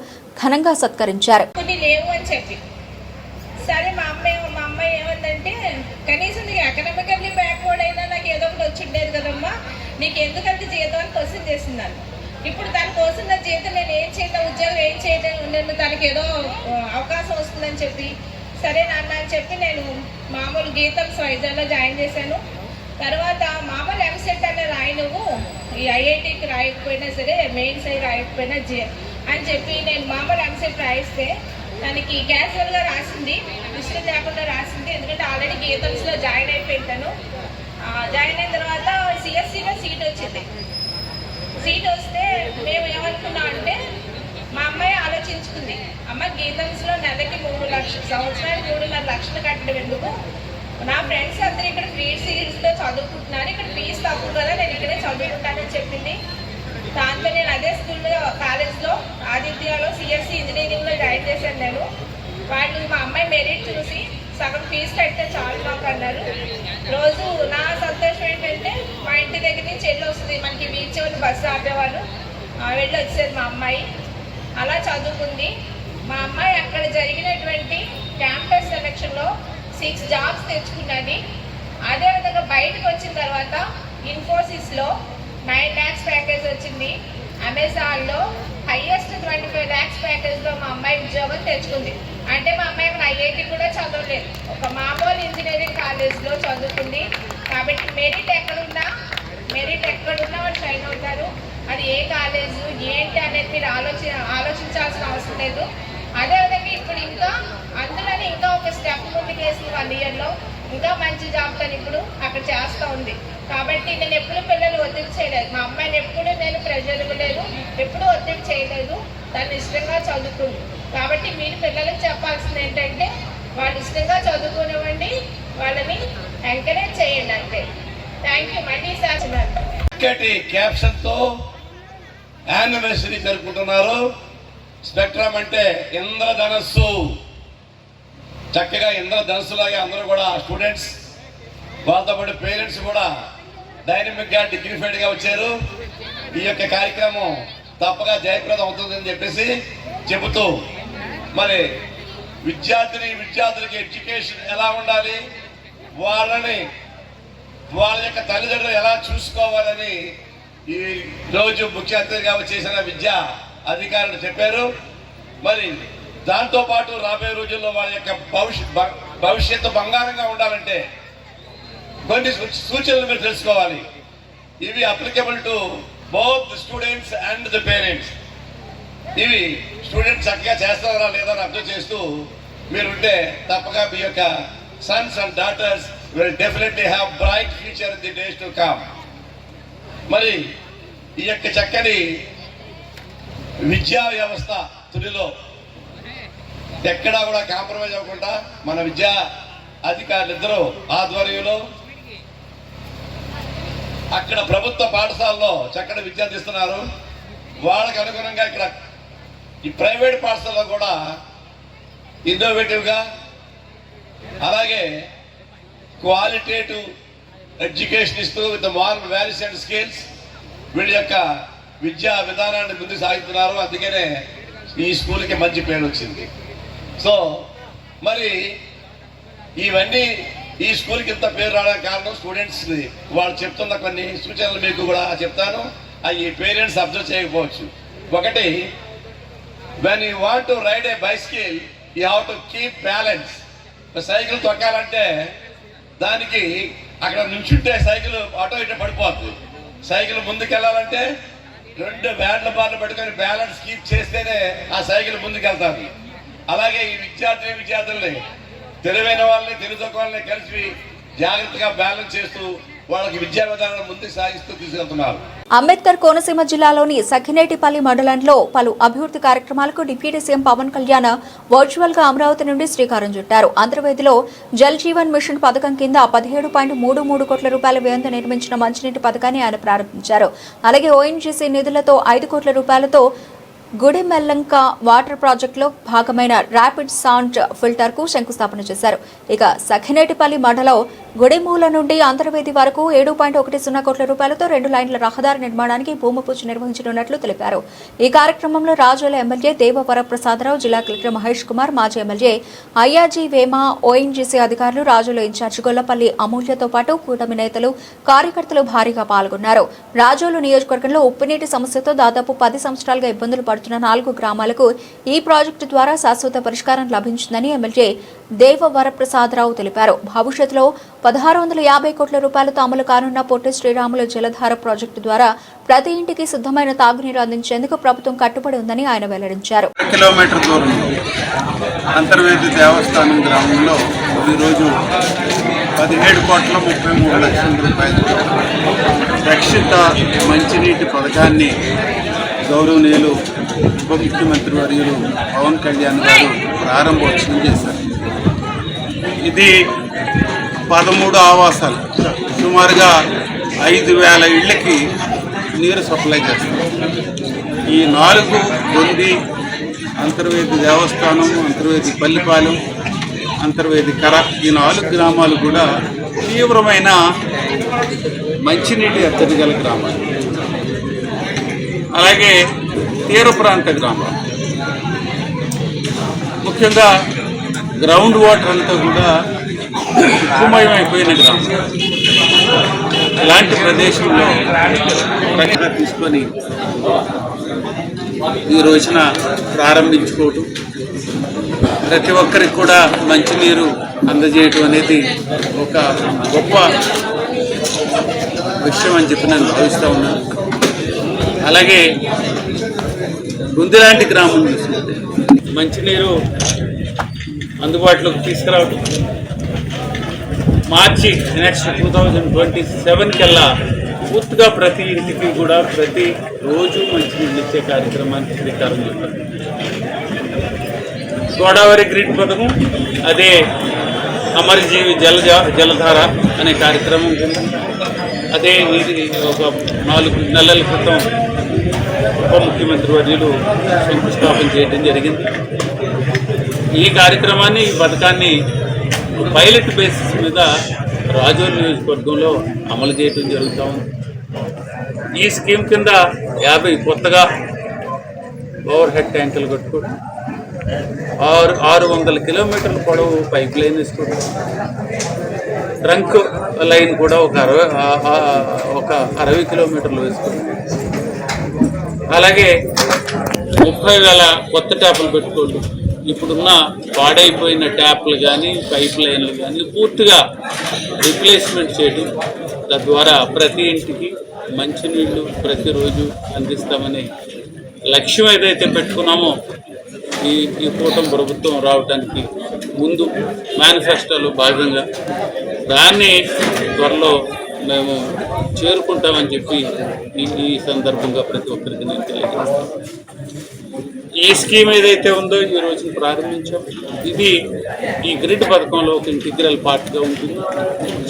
ఘనంగా సత్కరించారు. సరే మా అమ్మాయి ఏమందంటే, కనీసం నీకు ఎకనామికల్లీ బ్యాక్వర్డ్ అయినా నాకు ఏదో ఒకటి వచ్చి ఉండేది కదమ్మా, నీకు ఎందుకంటే జీతం అని క్వశ్చన్ చేసిందాను. ఇప్పుడు దానికోసం నా జీతం నేను ఏం చేయటం, ఉద్యోగం ఏం చేయటం, నేను తనకి ఏదో అవకాశం వస్తుందని చెప్పి సరే నాన్న అని చెప్పి నేను మామూలు గీతం వైజాగ్లో జాయిన్ చేశాను. తర్వాత మామూలు ఎంసెట్ అనే రాయి నువ్వు, ఈ ఐఐటికి రాయకపోయినా సరే, మెయిన్స్ అయి రాయకపోయినా అని చెప్పి నేను మామూలు ఎంసెట్ రాయిస్తే దానికి క్యాజువల్గా రాసింది, ఇష్టం లేకుండా రాసింది. ఎందుకంటే ఆల్రెడీ గీతమ్స్లో జాయిన్ అయిపోయింటాను. జాయిన్ అయిన తర్వాత సిఎస్సిలో సీట్ వచ్చింది. సీట్ వస్తే మేము ఏమనుకున్నాం అంటే, మా అమ్మాయి ఆలోచించుకుంది, అమ్మ గీతమ్స్లో నెలకి 3 లక్షలు, సంవత్సరానికి 3.5 లక్షలు కట్టడం ఎందుకు, నా ఫ్రెండ్స్ అందరూ ఇక్కడ ఫ్రీ సీట్స్లో చదువుకుంటున్నారు, ఇక్కడ ఫీజు తక్కువ కదా, నేను ఇక్కడే చదువుకుంటానని చెప్పింది. దాంతో నేను అదే స్కూల్లో, కాలేజ్లో, ఆదిత్యలో సిఎస్సి ఇంజనీరింగ్లో జాయిన్ చేశాను నేను. వాళ్ళు మా అమ్మాయి మెరిట్ చూసి సగం ఫీజు కడితే చాలు మాకు అన్నారు. రోజు నా సంతోషం ఏంటంటే, మా ఇంటి దగ్గర నుంచి వెళ్ళి వస్తుంది, మనకి బీచ్ బస్సు ఆపేవాళ్ళు, వెళ్ళి వచ్చేది మా అమ్మాయి. అలా చదువుకుంది. మా అమ్మాయి అక్కడ జరిగినటువంటి క్యాంపస్ సెలక్షన్లో 6 జాబ్స్ తెచ్చుకున్నది. అదేవిధంగా బయటకు వచ్చిన తర్వాత ఇన్ఫోసిస్లో 9 lakhs ప్యాకేజ్ వచ్చింది. అమెజాన్లో హైయెస్ట్ 25 lakhs ప్యాకేజ్లో మా అమ్మాయి ఉద్యోగం తెచ్చుకుంది. అంటే మా అమ్మాయి ఐఐటి కూడా చదవలేదు, ఒక మామూలు ఇంజనీరింగ్ కాలేజ్లో చదువుకుంది. కాబట్టి మెరిట్ ఎక్కడున్నా వాళ్ళు షైన్ అవుతారు. అది ఏ కాలేజు ఏంటి అనేది మీరు ఆలోచించాల్సిన అవసరం లేదు. అదేవిధంగా ఇప్పుడు అందులోనే ఇంకా ఒక స్టెప్ ముందుకు వేసింది 1 yearలో. ఇంకా మంచి జాబ్ తను ఇప్పుడు అక్కడ చేస్తూ ఉంది. కాబట్టి నేను ఎప్పుడు పిల్లలు ఒత్తిడి చేయలేదు, మా అమ్మాయిని ఎప్పుడు నేను ప్రెజర్ ఇవ్వలేదు, ఎప్పుడు ఒత్తిడి చేయలేదు. తను ఇష్టంగా చదువుకుంది. కాబట్టి మీరు పిల్లలకు చెప్పాల్సింది ఏంటంటే, వాళ్ళు ఇష్టంగా చదువుకునివ్వండి, వాళ్ళని ఎంకరేజ్ చేయండి అంతే. Thank you. మళ్ళీ చక్కటి క్యాప్షన్తో యానివర్సరీ జరుపుకుంటున్నారు. స్పెక్ట్రమ్ అంటే ఇంద్రధనస్సు, చక్కగా ఇంద్రధనస్సులాగే అందరూ కూడా స్టూడెంట్స్, వాళ్ళతో పాటు పేరెంట్స్ కూడా డైనమిక్గా డిగ్నిఫైడ్గా వచ్చారు. ఈ యొక్క కార్యక్రమం తప్పగా జయప్రదం అవుతుందని చెప్పేసి చెబుతూ, మరి విద్యార్థులకి ఎడ్యుకేషన్ ఎలా ఉండాలి, వాళ్ళ యొక్క తల్లిదండ్రులు ఎలా చూసుకోవాలని ఈ రోజు ముఖ్య అతిథిగా చేసిన విద్యా అధికారులు చెప్పారు. మరి దాంతోపాటు రాబోయే రోజుల్లో వాళ్ళ యొక్క భవిష్యత్తు బంగారంగా ఉండాలంటే కొన్ని సూచనలు మీరు తెలుసుకోవాలి. ఇవి applicable to both students and the parents. ఇవి స్టూడెంట్స్ చక్కగా చేస్తారా లేదా అని అర్థం చేస్తూ మీరుంటే తప్పగా మీ యొక్క Sons and daughters will definitely have bright future in the days to come. మరి ఈ యొక్క చక్కని విద్యా వ్యవస్థ తుడిలో ఎక్కడా కూడా కాంప్రమైజ్ అవ్వకుండా మన విద్యా అధికారులిద్దరూ ఆధ్వర్యంలో అక్కడ ప్రభుత్వ పాఠశాలలో చక్కటి విద్య అందిస్తున్నారు. వాళ్ళకి అనుగుణంగా ఇక్కడ ఈ ప్రైవేట్ పాఠశాలలో కూడా ఇన్నోవేటివ్గా, అలాగే క్వాలిటేటివ్ ఎడ్యుకేషన్ ఇస్తూ with marvel values and skills వీళ్ళ యొక్క విద్యా విధానాన్ని ముందుకు సాగుతున్నారు. అందుకనే ఈ స్కూల్కి మంచి పేరు వచ్చింది. సో మరి ఇవన్నీ ఈ స్కూల్కి ఇంత పేరు రావడానికి కారణం స్టూడెంట్స్. వాళ్ళు చెప్తున్న కొన్ని సూచనలు మీకు కూడా చెప్తాను, అవి పేరెంట్స్ అబ్జర్వ్ చేయకపోవచ్చు. ఒకటి, when you want to ride a bicycle you have to keep balance. Cycle తొక్కాలంటే దానికి అక్కడ నుంచుంటే సైకిల్ ఆటో ఇటు పడిపోతుంది. సైకిల్ ముందుకెళ్ళాలంటే 2 బ్యాడ్ల బార్లు పట్టుకొని బ్యాలెన్స్ కీప్ చేస్తేనే ఆ సైకిల్ ముందుకెళ్తారు. అలాగే ఈ విద్యార్థుల్ని తెలివైన వాళ్ళని తెలుగు వాళ్ళని కలిసి జాగ్రత్తగా బ్యాలెన్స్ చేస్తూ వాళ్ళకి విద్యా విధానాన్ని ముందుకు సాగిస్తూ తీసుకెళ్తున్నారు. అంబేద్కర్ కోనసీమ జిల్లాలోని సఖినేటిపల్లి మండలంలో పలు అభివృద్ధి కార్యక్రమాలకు deputy CM Pawan Kalyan virtual గా అమరావతి నుండి శ్రీకారం చుట్టారు. అంతర్వేదిలో జల్ జీవన్ మిషన్ పథకం కింద 17.33 కోట్ల రూపాయల వ్యయంతో నిర్మించిన మంచినీటి పథకాన్ని ఆయన ప్రారంభించారు. అలాగే ఓఎన్జీసీ నిధులతో 5 కోట్ల రూపాయలతో గుడిమెల్లంక వాటర్ ప్రాజెక్టులో భాగమైన ర్యాపిడ్ సౌండ్ ఫిల్టర్ కు శంకుస్థాపన చేశారు. ఇక సఖినేటిపల్లి మండలం గుడిమూల నుండి అంతర్వేది వరకు 7.10 కోట్ల రూపాయలతో 2 లైన్ల రహదారి నిర్మాణానికి భూమి పూజ నిర్వహించనున్నట్లు తెలిపారు. ఈ కార్యక్రమంలో రాజోల ఎమ్మెల్యే దేవ వరప్రసాదరావు, జిల్లా కలెక్టర్ మహేష్ కుమార్, మాజీ ఎమ్మెల్యే అయ్యాజీ వేమ, ఓఎన్జీసీ అధికారులు, రాజోల ఇన్ఛార్జి గొల్లపల్లి అమూల్యతో పాటు కూటమి నేతలు, కార్యకర్తలు భారీగా పాల్గొన్నారు. రాజోలు నియోజకవర్గంలో ఉప్పునీటి సమస్యతో దాదాపు 10 సంవత్సరాలుగా ఇబ్బందులు పడుతున్న 4 గ్రామాలకు ఈ ప్రాజెక్టు ద్వారా శాశ్వత పరిష్కారం లభించిందని ఎమ్మెల్యే దేవ వరప్రసాదరావు తెలిపారు. భవిష్యత్తులో 1650 కోట్ల రూపాయలతో అమలు కానున్న పొట్టి శ్రీరాములు జలధార ప్రాజెక్టు ద్వారా ప్రతి ఇంటికి శుద్ధమైన తాగునీరు అందించేందుకు ప్రభుత్వం కట్టుబడి ఉందని ఆయన వెల్లడించారు. కిలోమీటర్ దూరంలో అంతర్వేది దేవస్థానం గ్రామంలో ఈరోజు 17 కోట్ల 33 లక్షల రూపాయలు రక్షిత మంచినీటి పథకాన్ని గౌరవనీయులు ఉప ముఖ్యమంత్రి వర్యులు పవన్ కళ్యాణ్ గారు ప్రారంభోత్సవం చేశారు. ఇది 13 ఆవాసాలు, సుమారుగా 5,000 ఇళ్లకి నీరు సప్లై చేస్తారు. ఈ 4 గొంది, అంతర్వేది దేవస్థానం, అంతర్వేది పల్లిపాలెం, అంతర్వేది కర, ఈ 4 గ్రామాలు కూడా తీవ్రమైన మంచినీటి ఎద్దడి గల గ్రామాలు. అలాగే తీర ప్రాంత గ్రామాలు, ముఖ్యంగా గ్రౌండ్ వాటర్ అంతా కూడా ఉప్పుమయమైపోయిన గ్రామం. ఇలాంటి ప్రదేశంలో తీసుకొని ఈ రోజున ప్రారంభించుకోవటం, ప్రతి ఒక్కరికి కూడా మంచినీరు అందజేయటం అనేది ఒక గొప్ప విషయం అని చెప్పి నేను భావిస్తూ ఉన్నాను. అలాగే గుందిలాంటి గ్రామం చూసుకుంటే మంచినీరు అందుబాటులోకి తీసుకురావడం, మార్చి నెక్స్ట్ 2027 కల్లా పూర్తిగా ప్రతి ఇంటికి కూడా ప్రతి రోజు మంచినీళ్ళు ఇచ్చే కార్యక్రమానికి శ్రీకారం చుట్టారు. గోదావరి గ్రిడ్ పథకం, అదే అమరజీవి జలధార అనే కార్యక్రమం కింద అదే ఇది ఒక 4 నెలల క్రితం ఉప ముఖ్యమంత్రి వర్యులు శంకుస్థాపన చేయడం జరిగింది. ఈ కార్యక్రమాన్ని, ఈ పథకాన్ని పైలట్ బేసిస్ మీద రాజోల్ నియోజకవర్గంలో అమలు చేయడం జరుగుతూ ఉంది. ఈ స్కీమ్ కింద 50 కొత్తగా ఓవర్ హెడ్ ట్యాంకులు కట్టుకోవడం, 600 కిలోమీటర్ల పొడవు పైప్ లైన్ వేసుకోవడం, ట్రంక్ లైన్ కూడా ఒక 60 కిలోమీటర్లు వేసుకోవడం, అలాగే 30,000 కొత్త ట్యాపులు పెట్టుకోవడం, ఇప్పుడున్న పాడైపోయిన ట్యాప్లు కానీ పైప్ లైన్లు కానీ పూర్తిగా రీప్లేస్మెంట్ చేయడం, తద్వారా ప్రతి ఇంటికి మంచినీళ్లు ప్రతిరోజు అందిస్తామని లక్ష్యం ఏదైతే పెట్టుకున్నామో ఈ కూటమి ప్రభుత్వం రావడానికి ముందు మేనిఫెస్టోలో భాగంగా దాన్ని త్వరలో మేము చేరుకుంటామని చెప్పి ఈ సందర్భంగా ప్రతి ఒక్కరికి నేను తెలియజేస్తాను. ఈ స్కీమ్ ఏదైతే ఉందో ఈ రోజున ప్రారంభించాం, ఇది ఈ గ్రిడ్ పథకంలో ఒక ఇంటిగ్రల్ పార్ట్గా ఉంటుంది.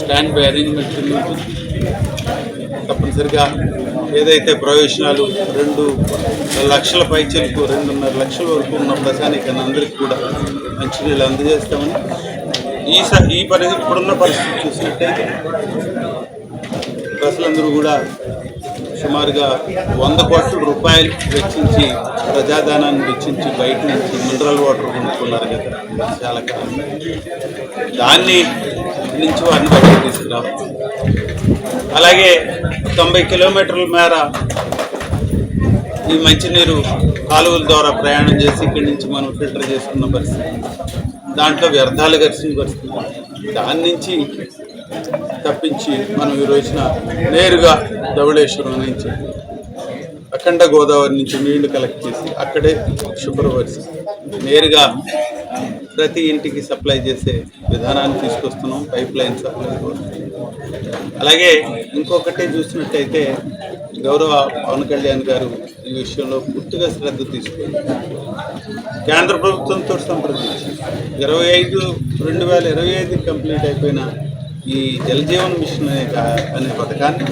స్టాండ్ బై అరేంజ్మెంట్ ఉంటుంది. తప్పనిసరిగా ఏదైతే ప్రయోజనాలు 2 లక్షల పైచలకు 2.5 లక్షల వరకు ఉన్న ప్రజానికన్నా అందరికీ కూడా మంచినీళ్ళు అందజేస్తామని ఇప్పుడున్న పరిస్థితి చూసినట్టయితే ప్రజలందరూ కూడా సుమారుగా 100 కోట్ల రూపాయలు వెచ్చించి, ప్రజాధనాన్ని వెచ్చించి బయట నుంచి మినరల్ వాటర్ కొనుక్కున్నారు కదా చాలా కాలం. దాన్ని నుంచి వారిని బయట తీసుకురావాలి. అలాగే 90 కిలోమీటర్ల మేర ఈ మంచినీరు కాలువల ద్వారా ప్రయాణం చేసి ఇక్కడి నుంచి మనం ఫిల్టర్ చేసుకున్న పరిస్థితి, దాంట్లో వ్యర్థాలు కలిసిన పరిస్థితి, దాని నుంచి తప్పించి మనం ఈ రోజున నేరుగా ధవళేశ్వరం నుంచి అఖండ గోదావరి నుంచి నీళ్లు కలెక్ట్ చేసి అక్కడే శుభ్రపరిచి నేరుగా ప్రతి ఇంటికి సప్లై చేసే విధానాన్ని తీసుకొస్తున్నాం, పైప్ లైన్ సప్లై. అలాగే ఇంకొకటి చూసినట్టయితే గౌరవ పవన్ కళ్యాణ్ గారు ఈ విషయంలో పూర్తిగా శ్రద్ధ తీసుకుని కేంద్ర ప్రభుత్వంతో సంప్రదించి 2025 కంప్లీట్ అయిపోయిన ఈ జలజీవన్ మిషన్ అనే పథకాన్ని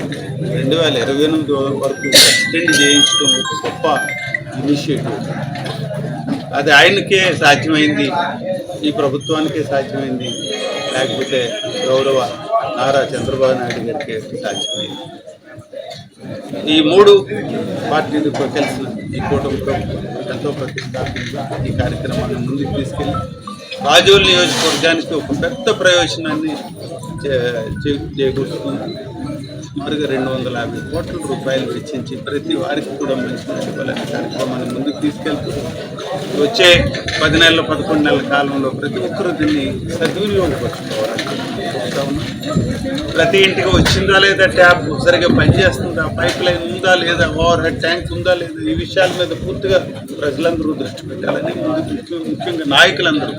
2028 వరకు ఎక్స్టెండ్ చేయించడం ఒక గొప్ప ఇనిషియేటివ్. అది ఆయనకే సాధ్యమైంది, ఈ ప్రభుత్వానికే సాధ్యమైంది, లేకపోతే గౌరవ నారా చంద్రబాబు నాయుడు గారికి సాధ్యమైంది. ఈ 3 పార్టీలతో కలిసిన ఈ కూటమి ప్రభుత్వం ఎంతో ప్రతిష్టాత్మకంగా ఈ కార్యక్రమాన్ని ముందుకు తీసుకెళ్ళి రాజోల్ నియోజకవర్గానికి ఒక పెద్ద ప్రయోజనాన్ని చేకూరుస్తుంది. సుమారుగా 250 కోట్ల రూపాయలు వెచ్చించి ప్రతి వారికి కూడా మంచినీటి ఇవ్వాలనే కార్యక్రమాన్ని ముందుకు తీసుకెళ్తూ వచ్చే 10 నెలల 11 నెలల కాలంలో ప్రతి ఒక్కరూ దీన్ని సద్వినియోగపరుచుకోవాలని చెప్తా ఉన్నాం. ప్రతి ఇంటికి వచ్చిందా లేదా ట్యాప్ సరిగ్గా పనిచేస్తుందా, పైప్ లైన్ ఉందా లేదా, ఓవర్ హెడ్ ట్యాంక్ ఉందా లేదా, ఈ విషయాల మీద పూర్తిగా ప్రజలందరూ దృష్టి పెట్టాలని, ముఖ్యంగా నాయకులందరూ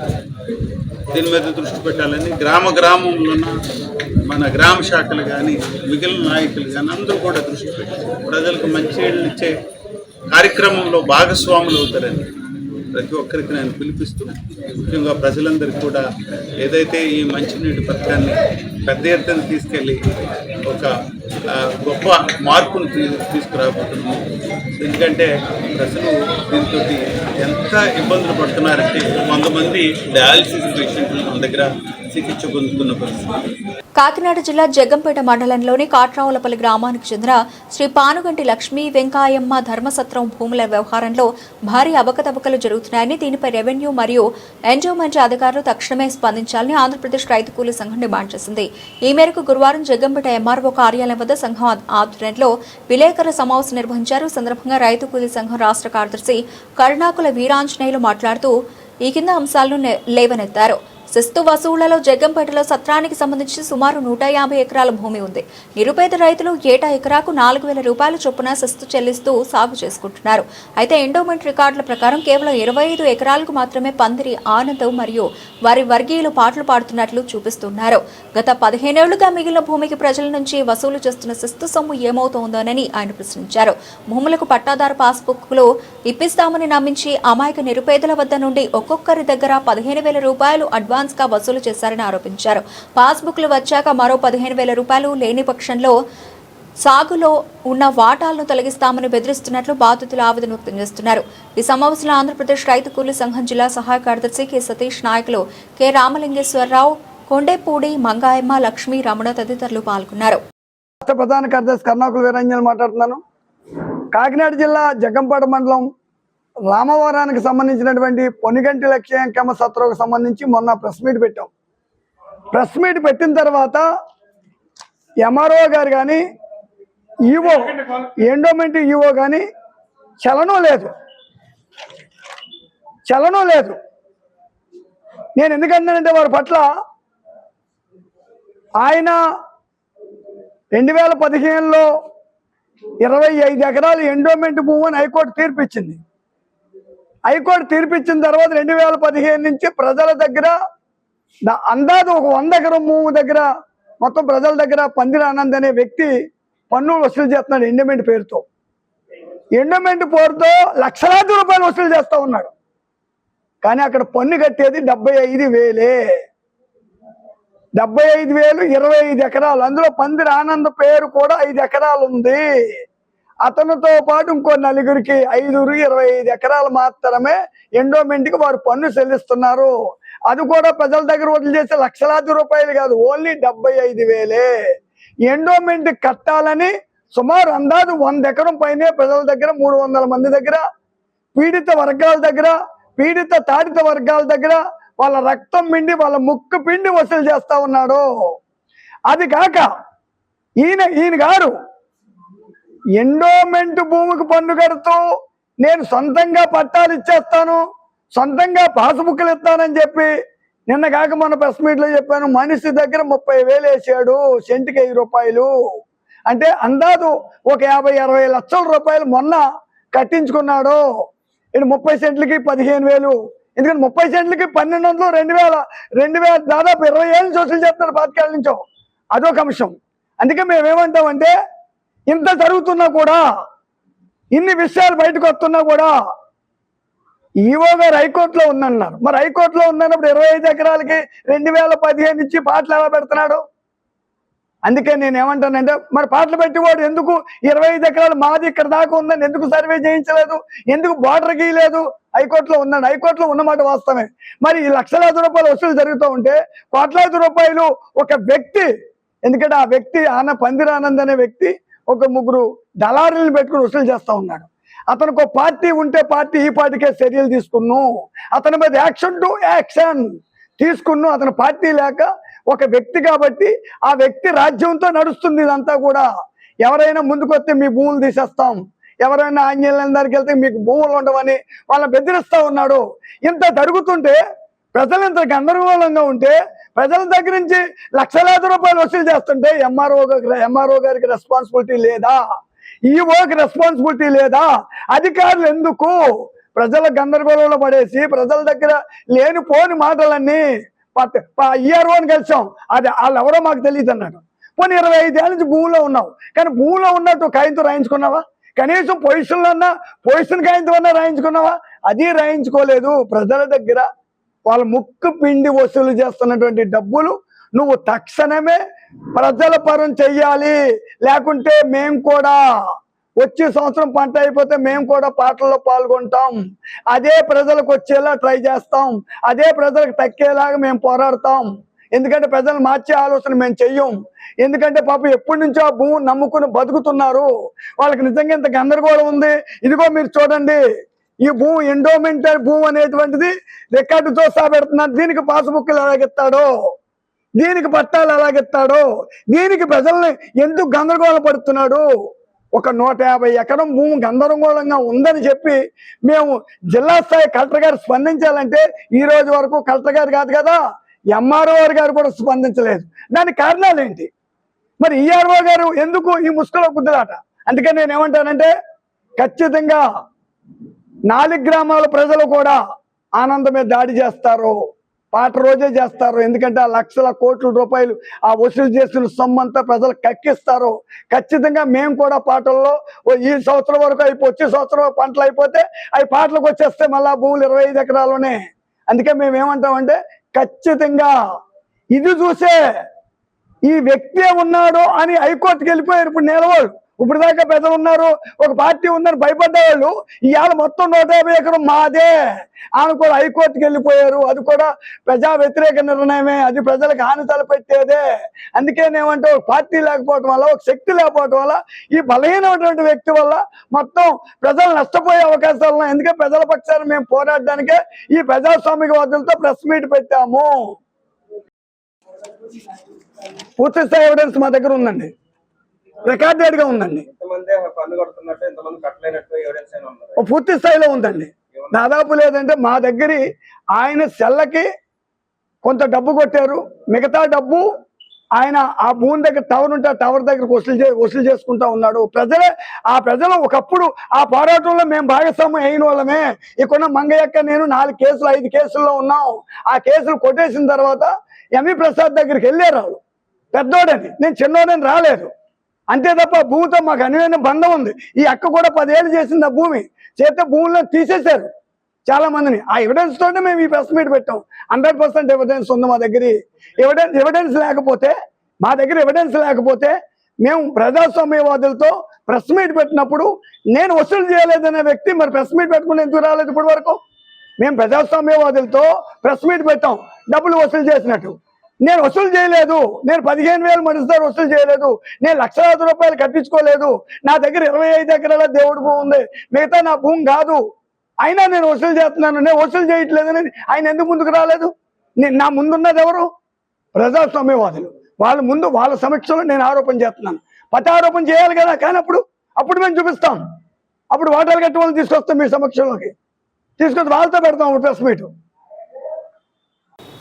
దీని మీద దృష్టి పెట్టాలని, గ్రామంలో మన గ్రామ శాఖలు కానీ మిగిలిన నాయకులు కానీ అందరూ కూడా దృష్టి పెట్టాలి. ప్రజలకు మంచినీళ్ళు ఇచ్చే కార్యక్రమంలో భాగస్వాములు అవుతారని ప్రతి ఒక్కరికి నేను పిలిపిస్తూ, ముఖ్యంగా ప్రజలందరికీ కూడా ఏదైతే ఈ మంచినీటి పథకాన్ని పెద్ద ఎత్తున తీసుకెళ్ళి ఒక గొప్ప మార్పును తీసుకురాబోతున్నాము. ఎందుకంటే ప్రజలు దీంతో ఎంత ఇబ్బందులు పడుతున్నారంటే 100 మంది డయాలసిస్ పేషెంట్లు మన దగ్గర చికిత్స పొందుతున్న పరిస్థితి. కాకినాడ జిల్లా జగ్గంపేట మండలంలోని కాట్రావులపల్లి గ్రామానికి చెందిన శ్రీ పానుగంటి లక్ష్మీ వెంకాయమ్మ ధర్మసత్రం భూముల వ్యవహారంలో భారీ అవకతవకలు జరుగుతున్నాయని, దీనిపై రెవెన్యూ మరియు ఎండోమెంట్ అధికారులు తక్షణమే స్పందించాలని ఆంధ్రప్రదేశ్ రైతు కూలీ సంఘం డిమాండ్ చేసింది. ఈ మేరకు గురువారం జగ్గంపేట ఎంఆర్ఓ కార్యాలయం వద్ద సంఘం ఆధ్వర్యంలో విలేకరుల సమావేశం నిర్వహించారు. సందర్భంగా రైతు కూలీ సంఘం రాష్ట్ర కార్యదర్శి కరుణాకుల వీరాంజనేయులు మాట్లాడుతూ ఈ కింద అంశాలను లేవనెత్తారు. శిస్తు వసూళ్లలో జగ్గంపేటలో సత్రానికి సంబంధించి సుమారు 150 ఎకరాల భూమి ఉంది. నిరుపేద రైతులు ఏటా ఎకరాకు 4,000 రూపాయల చొప్పున శిస్తు చెల్లిస్తూ సాగు చేసుకుంటున్నారు. అయితే ఎండోమెంట్ రికార్డుల ప్రకారం కేవలం 25 ఎకరాలకు మాత్రమే పందిరి ఆనందం మరియు వారి వర్గీయులు పాటలు పాడుతున్నట్లు చూపిస్తున్నారు. గత 15 ఏళ్లుగా మిగిలిన భూమికి ప్రజల నుంచి వసూలు చేస్తున్న శిస్తు సొమ్ము ఏమవుతోందోనని ఆయన ప్రశ్నించారు. భూములకు పట్టాదారు పాస్బుక్లు ఇప్పిస్తామని నమ్మించి అమాయక నిరుపేదల వద్ద నుండి ఒక్కొక్కరి దగ్గర 15,000 రూపాయలు అడ్వాన్స్ గా వసూలు చేశారని ఆరోపించారు. పాస్బుక్లు వచ్చాక మరో 15,000 రూపాయలు లేని పక్షంలో సాగులో ఉన్న వాటాలను తొలగిస్తామని బెదిరిస్తున్నట్లు బాధితులు ఆవేదన వ్యక్తం చేస్తున్నారు. ఈ సమావేశంలో ఆంధ్రప్రదేశ్ రైతు కూలీ సంఘం జిల్లా సహాయ కార్యదర్శి కె సతీష్, నాయకులు కె రామలింగేశ్వరరావు, కొండేపూడి మంగాయమ్మ, లక్ష్మీ, రమణ తదితరులు పాల్గొన్నారు. ప్రధాన కార్యదర్శి కరుణాకుల వీరాంజనేయులు మాట్లాడుతున్నాను. కాకినాడ జిల్లా జగ్గంపేట మండలం రామవరానికి సంబంధించినటువంటి పొనిగంటి లక్ష్మీంకమ్మ సత్రంకు సంబంధించి మొన్న ప్రెస్ మీట్ పెట్టాం. ప్రెస్ మీట్ పెట్టిన తర్వాత ఎంఆర్ఓ గారు కానీ ఈవో ఎండోమెంట్ ఈవో కానీ చలనం లేదు. నేను ఎందుకంటానంటే వారి పట్ల ఆయన 2015లో 25 ఎకరాలు ఎండోమెంట్ భూమి అని హైకోర్టు తీర్పిచ్చింది. హైకోర్టు తీర్పిచ్చిన తర్వాత 2015 నుంచి ప్రజల దగ్గర అందాజు ఒక 100 ఎకరం భూమి దగ్గర మొత్తం ప్రజల దగ్గర పందిరి ఆనంద్ అనే వ్యక్తి పన్నులు వసూలు చేస్తున్నాడు. ఎండోమెంట్ పేరుతో లక్షలాది రూపాయలు వసూలు చేస్తూ ఉన్నాడు. కానీ అక్కడ పన్ను కట్టేది 75,000. 75,000 25 ఎకరాలు. అందులో పందిరి ఆనంద్ పేరు కూడా 5 ఎకరాలు ఉంది. అతనితో పాటు ఇంకో 4గురికి 5 25 ఎకరాలు మాత్రమే ఎండోమెంట్కి వారు పన్ను చెల్లిస్తున్నారు. అది కూడా ప్రజల దగ్గర వదిలి చేసే లక్షలాది రూపాయలు కాదు, ఓన్లీ 75,000. ఎండోమెంట్ కట్టాలని సుమారు అందాజు 100 ఎకరం పైనే ప్రజల దగ్గర 300 మంది దగ్గర పీడిత వర్గాల దగ్గర పీడిత తాడిత వర్గాల దగ్గర వాళ్ళ రక్తం పిండి వాళ్ళ ముక్కు పిండి వసూలు చేస్తా ఉన్నాడు. అది కాక ఈయన గారు ఎండోమెంట్ భూమికి పన్ను కడుతూ నేను సొంతంగా పట్టాలు ఇచ్చేస్తాను, సొంతంగా పాస్బుక్లు ఇస్తానని చెప్పి నిన్న కాక మన ప్రెస్ మీట్లో చెప్పాను. మనిషి దగ్గర 30,000 వేసాడు, సెంటుకి 5 రూపాయలు. అంటే అందాజు ఒక 50-60 లక్షల రూపాయలు మొన్న కట్టించుకున్నాడు. ఇది 30 సెంట్లకి 15,000. ఎందుకంటే 30 సెంట్లకి 1,200 2,000 దాదాపు 20 ఏళ్ళు వసూలు చేస్తున్నారు పాతికేళ్ళ నుంచో. అదొక అంశం. అందుకే మేమేమంటామంటే ఇంత జరుగుతున్నా కూడా, ఇన్ని విషయాలు బయటకు వస్తున్నా కూడా ఈవో గారు హైకోర్టులో ఉందన్నారు. మరి హైకోర్టులో ఉన్నప్పుడు 25 ఎకరాలకి 2015 నుంచి పాటలు ఎలా పెడుతున్నాడు? అందుకే నేను ఏమంటానంటే మరి పాటలు పెట్టేవాడు ఎందుకు 25 ఎకరాలు మాది ఇక్కడ దాకా ఉందని ఎందుకు సర్వే చేయించలేదు, ఎందుకు బార్డర్ గీయలేదు? హైకోర్టులో ఉన్నాడు. హైకోర్టులో ఉన్నమాట వాస్తవమే. మరి ఈ లక్షలాది రూపాయలు వసూలు జరుగుతూ ఉంటే కోట్లాది రూపాయలు ఒక వ్యక్తి, ఎందుకంటే ఆ వ్యక్తి పందిరి ఆనంద్ అనే వ్యక్తి ఒక 3 దళారులను పెట్టుకుని వసూలు చేస్తూ ఉన్నాడు. అతనికి ఒక పార్టీ ఉంటే పార్టీ ఈ పార్టీకే చర్యలు తీసుకున్నాం, అతని మీద యాక్షన్ తీసుకున్నాం. అతని పార్టీ లేక ఒక వ్యక్తి కాబట్టి ఆ వ్యక్తి రాజ్యంతో నడుస్తుంది ఇదంతా కూడా. ఎవరైనా ముందుకొస్తే మీ భూములు తీసేస్తాం, ఎవరైనా ఆంజనేయుల దగ్గరికి వెళ్తే మీకు భూములు ఉండవని వాళ్ళని బెదిరిస్తూ ఉన్నాడు. ఇంత జరుగుతుంటే ప్రజలు ఇంత గందరగోళంగా ఉంటే ప్రజల దగ్గర నుంచి లక్షలాది రూపాయలు వసూలు చేస్తుంటే ఎంఆర్ఓ గారికి రెస్పాన్సిబిలిటీ లేదా? ఈఓకి రెస్పాన్సిబిలిటీ లేదా? అధికారులు ఎందుకు ప్రజల గందరగోళంలో పడేసి ప్రజల దగ్గర లేనిపోని మాటలన్నీ ఈఆర్ఓని కలిసాం, అది వాళ్ళు ఎవరో మాకు తెలియదు అన్నాడు. పోనీ 25 ఏళ్ళ నుంచి భూమిలో ఉన్నావు, కానీ భూమిలో ఉన్నట్టు కాయంతో రాయించుకున్నావా? కనీసం పొజిషన్ కాయంతో అన్నా రాయించుకున్నావా? అది రాయించుకోలేదు. ప్రజల దగ్గర వాళ్ళ ముక్కు పిండి వసూలు చేస్తున్నటువంటి డబ్బులు నువ్వు తక్షణమే ప్రజల పరం చెయ్యాలి. లేకుంటే మేము కూడా వచ్చే సంవత్సరం పంట అయిపోతే మేము కూడా పాటల్లో పాల్గొంటాం, అదే ప్రజలకు వచ్చేలా ట్రై చేస్తాం, అదే ప్రజలకు తక్కేలాగా మేము పోరాడతాం. ఎందుకంటే ప్రజలు మార్చే ఆలోచన మేము చెయ్యం. ఎందుకంటే పాపం ఎప్పటి నుంచో ఆ భూమి నమ్ముకుని బతుకుతున్నారు. వాళ్ళకి నిజంగా ఇంత గందరగోళం ఉంది. ఇదిగో మీరు చూడండి, ఈ భూమి ఎండోమెంట్ భూమి అనేటువంటిది రికార్డుతో సాబెడుతున్నారు. దీనికి పాస్బుక్లు ఎలాగెత్తాడో, దీనికి పట్టాలు ఎలాగెత్తాడో, దీనికి ప్రజల్ని ఎందుకు గందరగోళ పడుతున్నాడు? ఒక 150 ఎకరం భూమి గందరగోళంగా ఉందని చెప్పి మేము జిల్లా స్థాయి కలెక్టర్ గారు స్పందించాలంటే ఈ రోజు వరకు కలెక్టర్ గారు కాదు కదా, ఎంఆర్ఓ గారు కూడా స్పందించలేదు. దానికి కారణాలు ఏంటి? మరి ఈఆర్ఓ గారు ఎందుకు ఈ ముసుగులో గుద్దులాట? అందుకని నేను ఏమంటానంటే ఖచ్చితంగా 4 గ్రామాల ప్రజలు కూడా ఆనందమే దాడి చేస్తారు, పాట రోజే చేస్తారు. ఎందుకంటే ఆ లక్షల కోట్ల రూపాయలు ఆ వసూలు చేసిన సొమ్మంతా ప్రజలు కక్కిస్తారు. ఖచ్చితంగా మేము కూడా పాటల్లో ఈ సంవత్సరం వరకు వచ్చే సంవత్సరం పంటలు అయిపోతే అవి పాటలకు వచ్చేస్తే మళ్ళా భూములు 25 ఎకరాలునే. అందుకే మేము ఏమంటామంటే ఖచ్చితంగా ఇది చూసే ఈ వ్యక్తి ఉన్నాడు అని హైకోర్టుకి వెళ్ళిపోయారు. ఇప్పుడు నిలవాళ్ళు ఇప్పుడు దాకా పెద్దలు ఉన్నారు, ఒక పార్టీ ఉందని భయపడ్డవాళ్ళు ఇవాళ మొత్తం 150 ఎకరం మాదే ఆమె కూడా హైకోర్టుకి వెళ్ళిపోయారు. అది కూడా ప్రజా వ్యతిరేక నిర్ణయమే, అది ప్రజలకు హాని తలపెట్టేదే. అందుకేనేమంటే ఒక పార్టీ లేకపోవడం వల్ల, ఒక శక్తి లేకపోవడం వల్ల, ఈ బలహీనమైనటువంటి వ్యక్తి వల్ల మొత్తం ప్రజలు నష్టపోయే అవకాశాలు ఉన్నాయి. అందుకే ప్రజల పక్షాన్ని మేము పోరాడడానికే ఈ ప్రజాస్వామికవాదులతో ప్రెస్ మీట్ పెట్టాము. పూర్తి స్థాయి ఎవిడెన్స్ మా దగ్గర ఉందండి, రికార్డెడ్ గా ఉందండి, పూర్తి స్థాయిలో ఉందండి. దాదాపు లేదంటే మా దగ్గర ఆయన సెల్లకి కొంత డబ్బు కొట్టారు, మిగతా డబ్బు ఆయన ఆ భూమి దగ్గర టవర్ ఉంటే ఆ టవర్ దగ్గరకు వసూలు చేసుకుంటా ఉన్నాడు. ఆ ప్రజలు ఒకప్పుడు ఆ పోరాటంలో మేము భాగస్వామ్యం అయిన వాళ్ళమే. ఇక్కడ మంగయ్యక్క నేను 4 కేసులు 5 కేసుల్లో ఉన్నాం. ఆ కేసులు కొట్టేసిన తర్వాత ఎంవి ప్రసాద్ దగ్గరికి వెళ్ళారు. వాళ్ళు పెద్దోడని, నేను చిన్నోడని రాలేదు. అంతే తప్ప భూమితో మాకు అనువైన బంధం ఉంది. ఈ అక్క కూడా 10 ఏళ్ళు చేసింది ఆ భూమి, చేస్తే భూముల్లో తీసేశారు చాలా మందిని. ఆ ఎవిడెన్స్ తోనే మేము ఈ ప్రెస్ మీట్ పెట్టాం. 100% ఎవిడెన్స్ ఉంది మా దగ్గర. ఎవిడెన్స్ లేకపోతే, మా దగ్గర ఎవిడెన్స్ లేకపోతే మేము ప్రజాస్వామ్యవాదులతో ప్రెస్ మీట్ పెట్టినప్పుడు నేను వసూలు చేయలేదనే వ్యక్తి మరి ప్రెస్ మీట్ పెట్టుకుని ఎందుకు రాలేదు ఇప్పటి వరకు? మేము ప్రజాస్వామ్యవాదులతో ప్రెస్ మీట్ పెట్టాం, డబ్బులు వసూలు చేసినట్టు. నేను వసూలు చేయలేదు, నేను 15,000 మనిషిదారు వసూలు చేయలేదు, నేను లక్షలాది రూపాయలు కట్టించుకోలేదు. నా దగ్గర 25 ఎకరాల దేవుడి భూమి ఉంది, మిగతా నా భూమి కాదు. అయినా నేను వసూలు చేస్తున్నాను, నేను వసూలు చేయట్లేదని ఆయన ఎందుకు ముందుకు రాలేదు? నా ముందున్నది ఎవరు? ప్రజాస్వామ్యవాదులు. వాళ్ళ ముందు వాళ్ళ సమక్షంలో నేను ఆరోపణ చేస్తున్నాను. ఆరోపణ చేయాలి కదా, కానీ అప్పుడు మేము చూపిస్తాం. అప్పుడు వాటాలు కట్టి వాళ్ళు తీసుకొస్తాం మీ సమక్షంలోకి, తీసుకొచ్చి వాళ్ళతో పెడతాం ప్రెస్ మీట్.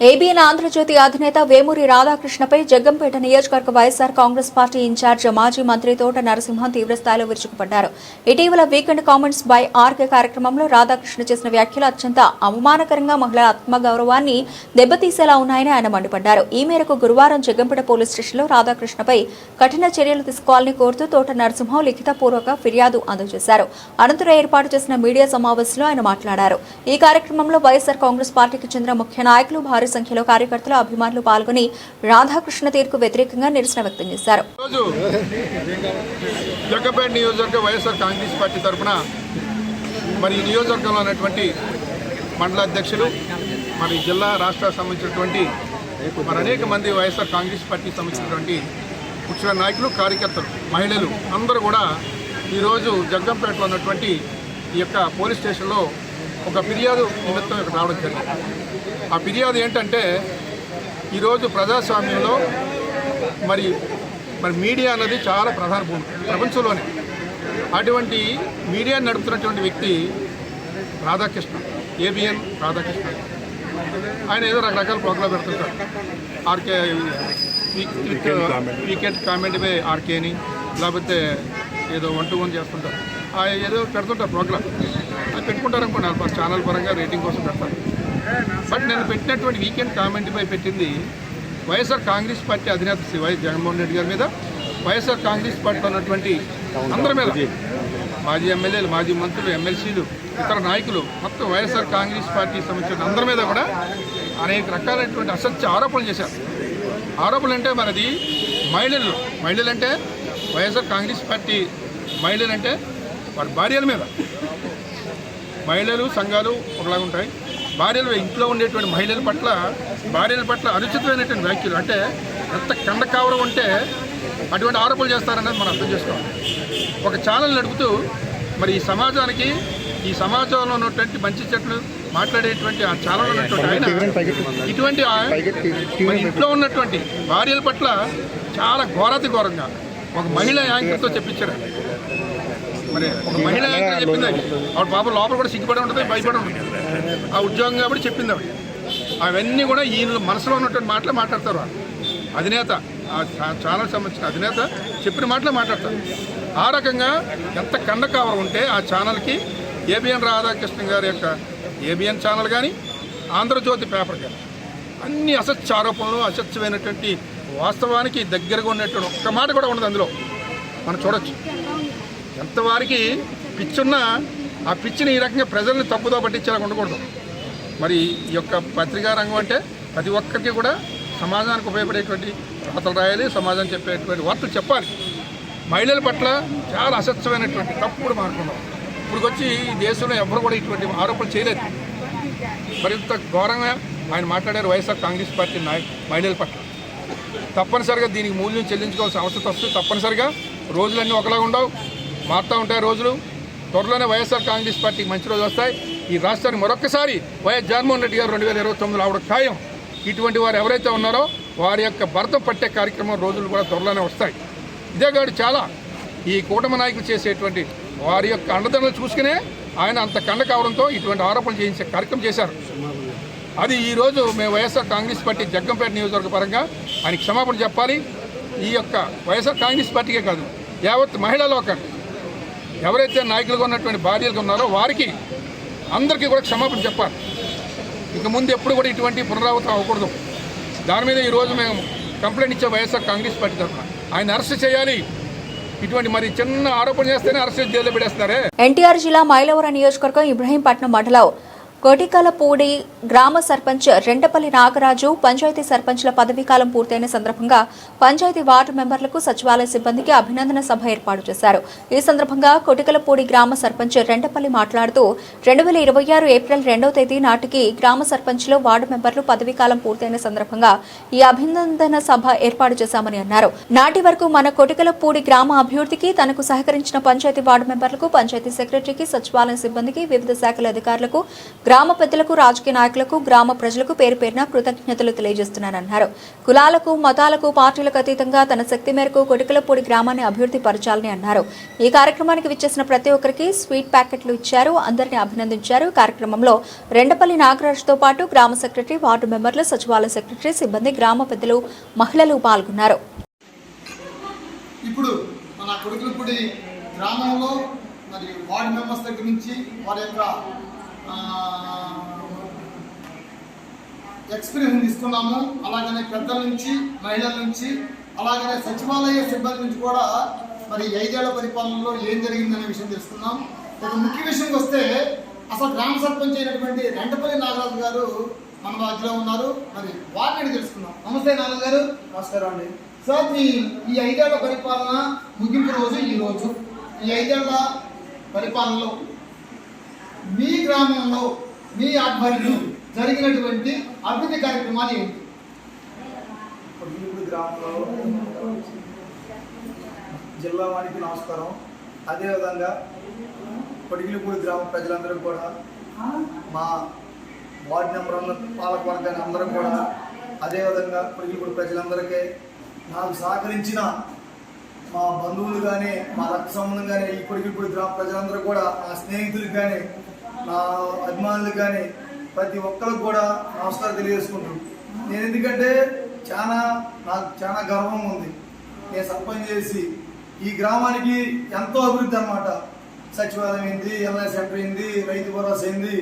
ఏబీఎన్ ఆంధ్రజ్యోతి అధినేత వేమూరి రాధాకృష్ణపై జగ్గంపేట నియోజకవర్గ వైఎస్సార్ కాంగ్రెస్ పార్టీ ఇన్ఛార్జ్ మాజీ మంత్రి తోట నరసింహన్ తీవ్రస్థాయిలో విరుచుకుపడ్డారు. ఇటీవల వీకెండ్ కామెంట్స్ బై ఆర్కే కార్యక్రమంలో రాధాకృష్ణ చేసిన వ్యాఖ్యలు అత్యంత అవమానకరంగా మహిళల ఆత్మగౌరవాన్ని దెబ్బతీసేలా ఉన్నాయని ఆయన మండిపడ్డారు. ఈ మేరకు గురువారం జగ్గంపేట పోలీస్ స్టేషన్లో రాధాకృష్ణపై కఠిన చర్యలు తీసుకోవాలని కోరుతూ తోట నరసింహం లిఖితపూర్వక ఫిర్యాదు అందజేశారు. అనంతరం ఏర్పాటు చేసిన మీడియా సమావేశంలో ఆయన మాట్లాడారు. ఈ కార్యక్రమంలో వైఎస్సార్ కాంగ్రెస్ పార్టీకి చెందిన ముఖ్య నాయకులు, భారీ సంఖ్యలో కార్యకర్తలు, అభిమానులు పాల్గొని రాధాకృష్ణ తీరుకు వ్యతిరేకంగా నిరసన వ్యక్తం చేశారు. జగ్గంపేట నియోజకవర్గ వైఎస్ఆర్ కాంగ్రెస్ పార్టీ తరఫున మరి ఈ నియోజకవర్గంలో ఉన్నటువంటి మండల అధ్యక్షులు, మరి జిల్లా రాష్ట్ర సంబంధించినటువంటి మరి అనేక మంది వైఎస్ఆర్ కాంగ్రెస్ పార్టీకి సంబంధించినటువంటి ముఖ్య నాయకులు, కార్యకర్తలు, మహిళలు అందరూ కూడా ఈరోజు జగ్గంపేటలో ఉన్నటువంటి ఈ యొక్క పోలీస్ స్టేషన్లో ఒక ఫిర్యాదు నిమిత్తం ఇక్కడ రావడం జరిగింది. ఆ ఫిర్యాదు ఏంటంటే ఈరోజు ప్రజాస్వామ్యంలో మరి మరి మీడియా అన్నది చాలా ప్రధాన భూమిక ప్రపంచంలోనే. అటువంటి మీడియాని నడుపుతున్నటువంటి వ్యక్తి రాధాకృష్ణ, ఏబిఎన్ రాధాకృష్ణ. ఆయన ఏదో రకరకాల ప్రోగ్రాం పెడుతుంటారు. ఆర్కే వీకెండ్ కామెంట్ బై ఆర్కేని, లేకపోతే ఏదో 1-to-1 చేస్తుంటారు. ఏదో పెడుతుంటారు ప్రోగ్రామ్. అది పెట్టుకుంటారు అనుకోండి, ఛానల్ పరంగా రేటింగ్ కోసం పెడతారు. బట్ నేను పెట్టినటువంటి వీకెండ్ కామెంట్ బై పెట్టింది వైఎస్ఆర్ కాంగ్రెస్ పార్టీ అధినేత శ్రీ వైఎస్ జగన్మోహన్ రెడ్డి గారి మీద, వైఎస్ఆర్ కాంగ్రెస్ పార్టీలో ఉన్నటువంటి అందరి మీద, మాజీ ఎమ్మెల్యేలు, మాజీ మంత్రులు, ఎమ్మెల్సీలు, ఇతర నాయకులు, మొత్తం వైఎస్ఆర్ కాంగ్రెస్ పార్టీకి సంబంధించిన అందరి మీద కూడా అనేక రకాలైనటువంటి అసత్య ఆరోపణలు చేశారు. ఆరోపణలు అంటే మనది మహిళలు అంటే వైఎస్ఆర్ కాంగ్రెస్ పార్టీ మహిళలు అంటే వారి భార్యల మీద, మహిళలు సంఘాలు ఒకలాగా ఉంటాయి. భార్యలు ఇంట్లో ఉండేటువంటి భార్యల పట్ల అనుచితమైనటువంటి వ్యాఖ్యలు, అంటే ఎంత కండకావరం ఉంటే అటువంటి ఆరోపణలు చేస్తారనేది మనం అర్థం చేసుకోవాలి. ఒక ఛానల్ నడుపుతూ మరి ఈ సమాజానికి, ఈ సమాజంలో ఉన్నటువంటి మంచి చెట్లు మాట్లాడేటువంటి ఆ ఛానల్ ఉన్నటువంటి ఆయన ఇటువంటి మన ఇంట్లో ఉన్నటువంటి భార్యల పట్ల చాలా ఘోరాతి ఘోరంగా ఒక మహిళా యాంకర్తో చెప్పించారు. మరి ఒక మహిళా యాంకర్ చెప్పింది, ఆవిడ పాపం లోపల కూడా సిగ్గుపడి ఉంటుంది, భయపడి ఉంటుంది. ఆ ఉద్యోగం కాబట్టి చెప్పింది ఆవిడ. అవన్నీ కూడా ఈయన మనసులో ఉన్నటువంటి మాటలు మాట్లాడతారు. అధినేత, ఆ ఛానల్ సంబంధించిన అధినేత చెప్పిన మాటలు మాట్లాడతారు. ఆ రకంగా ఎంత కండకావరం ఉంటే ఆ ఛానల్కి, ఏబిఎన్ రాధాకృష్ణ గారి యొక్క ఏబిఎన్ ఛానల్ కానీ, ఆంధ్రజ్యోతి పేపర్ కానీ అన్ని అసత్య ఆరోపణలు, అసత్యమైనటువంటి వాస్తవానికి దగ్గరగా ఉన్నటువంటి ఒక్క మాట కూడా ఉండదు అందులో. మనం చూడొచ్చు ఎంతవారికి పిచ్చున్నా ఆ పిచ్చిని ఈ రకంగా ప్రజల్ని తప్పుదో పట్టించేలా ఉండకూడదు. మరి ఈ యొక్క పత్రికా రంగం అంటే ప్రతి ఒక్కరికి కూడా సమాజానికి ఉపయోగపడేటువంటి వార్తలు రాయాలి, సమాజానికి చెప్పేటువంటి వార్తలు చెప్పాలి. మహిళల పట్ల చాలా అసత్యమైనటువంటి తప్పుడు మార్పున్నాం. ఇప్పుడు వచ్చి ఈ దేశంలో ఎవరు కూడా ఇటువంటి ఆరోపణలు చేయలేదు. మరింత ఘోరంగా ఆయన మాట్లాడారు వైఎస్ఆర్ కాంగ్రెస్ పార్టీ మహిళల పట్ల. తప్పనిసరిగా దీనికి మూల్యం చెల్లించుకోవాల్సిన అవసరం వస్తుంది. తప్పనిసరిగా రోజులన్నీ ఒకలాగా ఉండవు, మారుతూ ఉంటాయి రోజులు. త్వరలోనే వైఎస్ఆర్ కాంగ్రెస్ పార్టీకి మంచి రోజులు వస్తాయి. ఈ రాష్ట్రానికి మరొకసారి వైఎస్ జగన్మోహన్ రెడ్డి గారు 2029 ఆవిడ ఖాయం. ఇటువంటి వారు ఎవరైతే ఉన్నారో వారి యొక్క భర్తం పట్టే కార్యక్రమం రోజులు కూడా త్వరలోనే వస్తాయి. ఇదే కాదు, చాలా ఈ కూటమి నాయకులు చేసేటువంటి వారి యొక్క అండదండలు చూసుకునే ఆయన అంత కండ కావడంతో ఇటువంటి ఆరోపణలు చేయించే కార్యక్రమం చేశారు. అది ఈరోజు మేము వైఎస్ఆర్ కాంగ్రెస్ పార్టీ జగ్గంపేట నియోజకవర్గ పరంగా ఆయన క్షమాపణ చెప్పాలి. ఈ యొక్క వైఎస్ఆర్ కాంగ్రెస్ పార్టీకే కాదు, యావత్ మహిళా లోకాన్ని, ఎవరైతే నాయకులుగా ఉన్నటువంటి భార్యలుగా ఉన్నారో వారికి అందరికీ కూడా క్షమాపణ చెప్పాలి. ఇక ముందు ఎప్పుడు కూడా ఇటువంటి పునరావృతం అవ్వకూడదు. దాని మీద ఈరోజు మేము కంప్లైంట్ ఇచ్చే వైఎస్ఆర్ కాంగ్రెస్ పార్టీ తరఫున ఆయన అరెస్ట్ చేయాలి. ఇటువంటి మరి చిన్న ఆరోపణ చేస్తేనే అరెస్ట్ చేసి జైల్లో పెడేస్తున్నారే. ఎన్టీఆర్ జిల్లా మైలవరం నియోజకవర్గం ఇబ్రహీంపట్నం మండలం కొటికలపూడి గ్రామ సర్పంచ్ రెండపల్లి నాగరాజు పంచాయతీ సర్పంచ్ల పదవీకాలం పూర్తయిన సందర్భంగా పంచాయతీ వార్డు మెంబర్లకు సచివాలయ సిబ్బందికి అభినందన సభ ఏర్పాటు చేశారు. ఈ సందర్భంగా కొటికలపూడి గ్రామ సర్పంచ్ రెండపల్లి మాట్లాడుతూ 2026 ఏప్రిల్ 2వ తేదీ నాటికి గ్రామ సర్పంచ్లు వార్డు మెంబర్లు పదవీకాలం పూర్తయిన సందర్భంగా ఈ అభినందన సభ ఏర్పాటు చేశామని అన్నారు. నాటి వరకు మన కొటికలపూడి గ్రామ అభివృద్ధికి తనకు సహకరించిన పంచాయతీ వార్డు మెంబర్లకు, పంచాయతీ సెక్రటరీకి, సచివాలయ సిబ్బందికి, వివిధ శాఖల అధికారులకు, గ్రామ పెద్దలకు, రాజకీయ నాయకులకు, గ్రామ ప్రజలకు పేరు పేరున కృతజ్ఞతలు తెలియజేస్తున్నారన్నారు. కులాలకు, మతాలకు, పార్టీలకు అతీతంగా తన శక్తి మేరకు కొటికలపూడి గ్రామాన్ని అభివృద్ధి పరచాలని అన్నారు. ఈ కార్యక్రమానికి విచ్చేసిన ప్రతి ఒక్కరికి స్వీట్ ప్యాకెట్లు ఇచ్చారు, అందరినీ అభినందించారు. కార్యక్రమంలో రెండపల్లి నాగరాజుతో పాటు గ్రామ సెక్రటరీ, వార్డు మెంబర్లు, సచివాలయ సెక్రటరీ, సిబ్బంది, గ్రామ పెద్దలు, మహిళలు పాల్గొన్నారు. ఇప్పుడు మన కొటికలపూడి గ్రామంలో మరి వార్డు మెంబర్స్ దగ్గర నుంచి వారి యొక్క ఎక్స్పీరియన్స్ తీసుకున్నాము. అలాగనే పెద్దల నుంచి, మహిళల నుంచి, అలాగనే సచివాలయ సిబ్బంది నుంచి కూడా మరి 5 ఏళ్ల పరిపాలనలో ఏం జరిగిందనే విషయం తెలుసుకున్నాం. ఒక ముఖ్య విషయంకి వస్తే అసలు గ్రామ సర్పంచ్ అయినటువంటి రెండపల్లి నాగరాజు గారు మన మధ్యలో ఉన్నారు. మరి వారిని తెలుసుకున్నాం. నమస్తే నాగరాజు గారు. నమస్కారం అండి. సార్, మీ ఈ 5 ఏళ్ల పరిపాలన ముగింపు రోజు ఈ రోజు, ఈ 5 ఏళ్ల పరిపాలనలో మీ గ్రామంలో, మీ ఆధ్వర్యంలో జరిగినటువంటి అభివృద్ధి కార్యక్రమాలు ఏంటి? కొటికలపూడి గ్రామంలో జిల్లా వారికి నమస్కారం. అదేవిధంగా కొటికలపూడి గ్రామ ప్రజలందరూ కూడా, మా వార్డు మెంబర్ల పాలకవర్గాన్ని అందరం కూడా, అదేవిధంగా కొటికలపూడి ప్రజలందరికీ నాకు సహకరించిన మా బంధువులు కానీ మా రక్త సంబంధం కానీ ఈ కొడిగిపూడి గ్రామ ప్రజలందరూ కూడా నా స్నేహితులకు కానీ నా అభిమానులకు కానీ ప్రతి ఒక్కరికి కూడా నమస్కారం తెలియజేసుకుంటాను. నేను ఎందుకంటే నాకు చాలా గర్వం ఉంది. నేను సర్పంచ్ చేసి ఈ గ్రామానికి ఎంతో అభివృద్ధి అన్నమాట. సచివాలయం ఏంది, ఎల్ఐ సెంటర్ ఏంది, రైతు భరోసా ఏంది,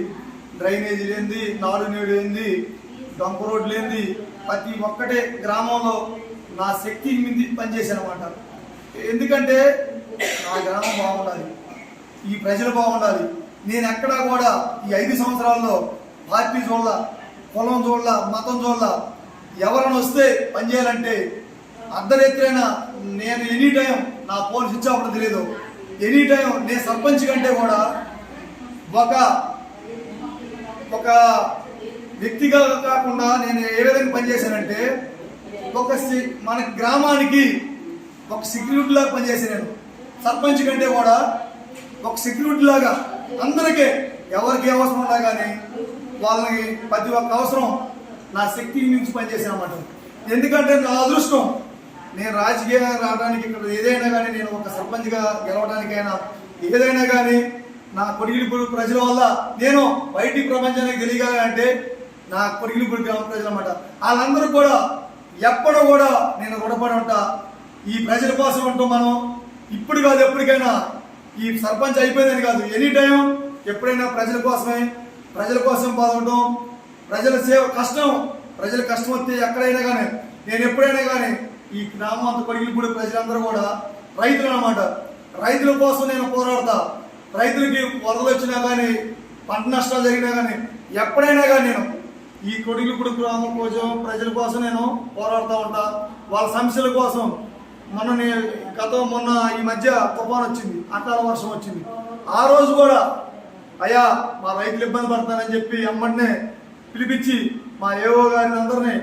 డ్రైనేజీలు ఏంది, నాడు నేడు ఏంది, డొంక రోడ్లు ఏంది, ప్రతి ఒక్కటే గ్రామంలో నా శక్తి మించి పనిచేశాను అన్నమాట. ఎందుకంటే నా గ్రామం బాగుండాలి, ఈ ప్రజలు బాగుండాలి. నేను ఎక్కడా కూడా ఈ 5 సంవత్సరాల్లో పార్టీ చూడాల, కులం చూడాల, మతం చూడాల. ఎవరైనా వస్తే పనిచేయాలంటే అర్ధరాత్రైనా నేను ఎనీ టైం నా ఫోన్ స్విచ్ ఆఫ్ తెలియదు. ఎనీ టైం నేను సర్పంచ్ కంటే కూడా ఒక వ్యక్తిగా కాకుండా నేను ఏ విధంగా పనిచేశానంటే మన గ్రామానికి ఒక సెక్యూరిటీ లాగా పనిచేశాను. నేను సర్పంచ్ కంటే కూడా ఒక సెక్యూరిటీ లాగా అందరికీ ఎవరికి అవసరం ఉన్నా కానీ వాళ్ళకి ప్రతి ఒక్క అవసరం నా శక్తి నుంచి పనిచేసాను అన్నమాట. ఎందుకంటే నా అదృష్టం, నేను రాజకీయంగా రావడానికి ఇక్కడ ఏదైనా కానీ నేను ఒక సర్పంచ్గా గెలవడానికైనా ఏదైనా కానీ నా కొడిగిలిపూడి ప్రజల వల్ల నేను బయటి ప్రపంచానికి తెలియగాలంటే నా కొడిగిలిపూడి గ్రామ ప్రజలు అన్నమాట. వాళ్ళందరూ కూడా ఎప్పుడూ కూడా నేను రుణపడి ఉంటా. ఈ ప్రజల కోసం ఉంటాం మనం. ఇప్పుడు కాదు ఎప్పటికైనా ఈ సర్పంచ్ అయిపోయిందని కాదు, ఎనీ టైం ఎప్పుడైనా ప్రజల కోసమే, ప్రజల కోసం బాగుంటాం. ప్రజల సేవ కష్టం, ప్రజల కష్టం వస్తే ఎక్కడైనా కానీ నేను ఎప్పుడైనా కానీ ఈ గ్రామం కొడిగిలిపూడి ప్రజలందరూ కూడా రైతులు అన్నమాట. రైతుల కోసం నేను పోరాడతా. రైతులకి వరదలు వచ్చినా కానీ పంట నష్టాలు జరిగినా కానీ ఎప్పుడైనా కానీ నేను ఈ కొడిగిలిపూడి గ్రామం కోసం ప్రజల కోసం నేను పోరాడుతూ ఉంటా. వాళ్ళ సమస్యల కోసం మొన్న ఈ మధ్య తుఫాన్ వచ్చింది, అకాల వర్షం వచ్చింది. ఆ రోజు కూడా అయ్యా మా రైతులు ఇబ్బంది పడతానని చెప్పి అమ్మడినే పిలిపించి మా ఏఓ గారిని అందరినీ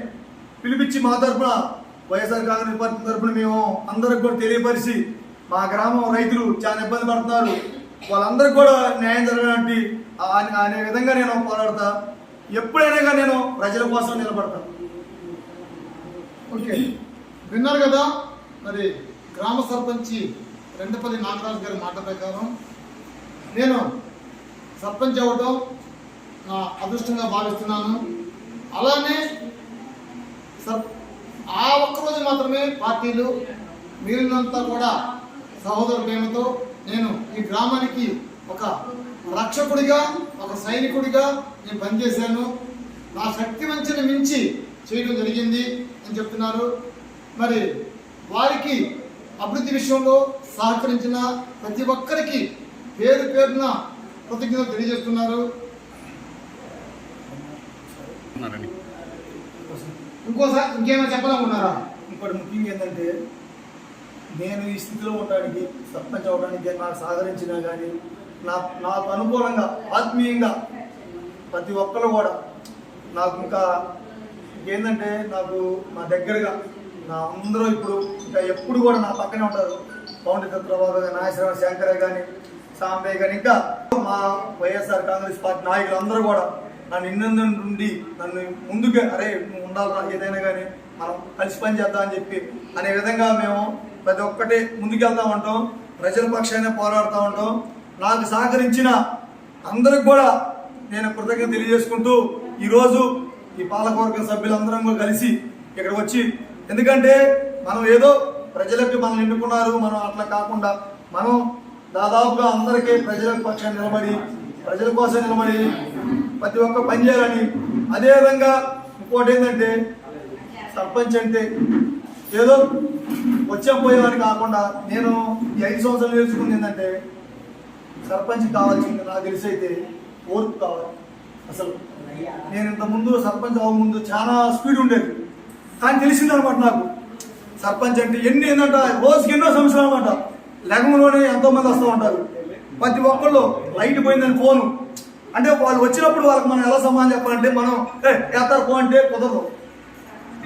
పిలిపించి మా తరఫున వైఎస్ఆర్ కాంగ్రెస్ పార్టీ తరఫున మేము అందరికి కూడా తెలియపరిచి మా గ్రామం రైతులు చాలా ఇబ్బంది పడుతున్నారు, వాళ్ళందరికీ కూడా న్యాయం జరగడానికి అనే విధంగా నేను పోరాడతా. ఎప్పుడైనా కానీ నేను ప్రజల కోసం నిలబడతా. ఓకే, విన్నారు కదా మరి గ్రామ సర్పంచి రెండపల్లి నాగరాజు గారి మాట ప్రకారం నేను సర్పంచ్ అవ్వడం నా అదృష్టంగా భావిస్తున్నాను. అలానే ఆ ఒక్కరోజు మాత్రమే పార్టీలు మిగిలినంతా కూడా సహోదర ప్రేమతో నేను ఈ గ్రామానికి ఒక రక్షకుడిగా, ఒక సైనికుడిగా నేను పనిచేశాను. నా శక్తి వంచన మించి చేయడం జరిగింది అని చెప్తున్నారు. మరి వారికి అభివృద్ధి విషయంలో సహకరించిన ప్రతి ఒక్కరికి పేరు పేరున కృతజ్ఞతలు తెలియజేస్తున్నారు. ఇంకోసారి ఇంకేమైనా చెప్పాలనుకున్నారా? ఇంకోటి ముఖ్యంగా ఏంటంటే నేను ఈ స్థితిలో ఉండడానికి, సర్పంచ్ అవడానికి నాకు సహకరించినా కానీ నాకు అనుకూలంగా ఆత్మీయంగా ప్రతి ఒక్కరు కూడా నాకు ఇంకేంటంటే నాకు నా దగ్గరగా నా అందరూ ఇప్పుడు ఎప్పుడు కూడా నా పక్కనే ఉంటారు. పౌండి చంద్రబాబు గారు, నాగేశ్వరరావు, శంకరయ్య కానీ, సాంబయ్య కానీ, ఇంకా మా వైఎస్ఆర్ కాంగ్రెస్ పార్టీ నాయకులు అందరూ కూడా నన్ను ఇన్నందు నుండి నన్ను ముందుగా అరే నువ్వు ఉండాలరా, ఏదైనా కానీ మనం కలిసి పని చేద్దాం అని చెప్పి అనే విధంగా మేము ప్రతి ఒక్కటి ముందుకెళ్తా ఉంటాం. ప్రజల పక్షానే పోరాడుతూ ఉంటాం. నాకు సహకరించిన అందరికి కూడా నేను కృతజ్ఞత తెలియజేసుకుంటూ ఈరోజు ఈ పాలకవర్గ సభ్యులందరం కూడా కలిసి ఇక్కడ వచ్చి, ఎందుకంటే మనం ఏదో ప్రజలకు మనం ఎన్నుకున్నారు, మనం అట్లా కాకుండా మనం దాదాపుగా అందరికీ ప్రజల పక్షాన్ని నిలబడి, ప్రజల కోసం నిలబడి ప్రతి ఒక్క పని చేయాలని. అదేవిధంగా ఇంకోటి ఏంటంటే సర్పంచ్ అంటే ఏదో వచ్చాం పోయేవాడిని కాకుండా నేను ఈ 5 సంవత్సరాలు నేర్చుకుంది ఏంటంటే సర్పంచ్ కావాల్సింది నాకు తెలిసి అయితే ఓర్పు కావాలి. అసలు నేను ఇంతకుముందు సర్పంచ్ అవ్వముందు చాలా స్పీడ్ ఉండేది, కానీ తెలిసిందనమాట నాకు సర్పంచ్ అంటే ఏంటంటే రోజుకి ఎన్నో సమస్యలు అనమాట. లెగంలోనే ఎంతోమంది వస్తూ ఉంటారు. ప్రతి ఒక్కళ్ళు లైట్ పోయిందని ఫోను అంటే వాళ్ళు వచ్చినప్పుడు వాళ్ళకి మనం ఎలా సమాధానం చెప్పాలంటే మనం ఎత్తారు ఫోన్ అంటే కుదరదు.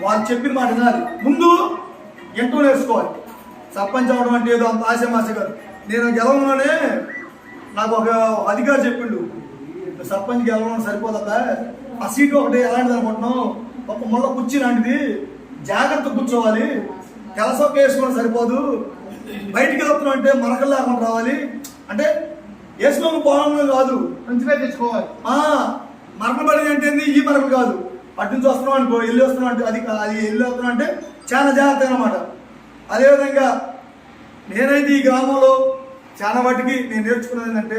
వాళ్ళు చెప్పిన మాట వినాలి, ముందు ఎంతో నేర్చుకోవాలి. సర్పంచ్ అవ్వడం అంటే ఏదో అంత ఆశమాశ కాదు. నేను గెలవలోనే నాకు ఒక అధికారి చెప్పిండు, సర్పంచ్ గెలవడం సరిపోదా, ఆ సీటు ఒకటి ఎలాంటిది అనుకుంటున్నాం, ఒక ముళ్ళ కుర్చీ లాంటిది, జాగ్రత్త కూర్చోవాలి, తెలసొక్క వేసుకోవడం సరిపోదు, బయటికి వెళ్తున్నాం అంటే మరకలు లేకుండా రావాలి అంటే వేసుకొని పోవడం కాదు, మంచిగా తెచ్చుకోవాలి. మరకలు పడింది అంటే ఈ మరకలు కాదు, అటు నుంచి వస్తున్నాం అనుకో, వెళ్ళి వస్తున్నాం అంటే అది వెళ్ళి వస్తున్నాం అంటే చాలా జాగ్రత్త అన్నమాట. అదేవిధంగా నేనైతే ఈ గ్రామంలో చాలా వాటికి నేను నేర్చుకున్నది ఏంటంటే,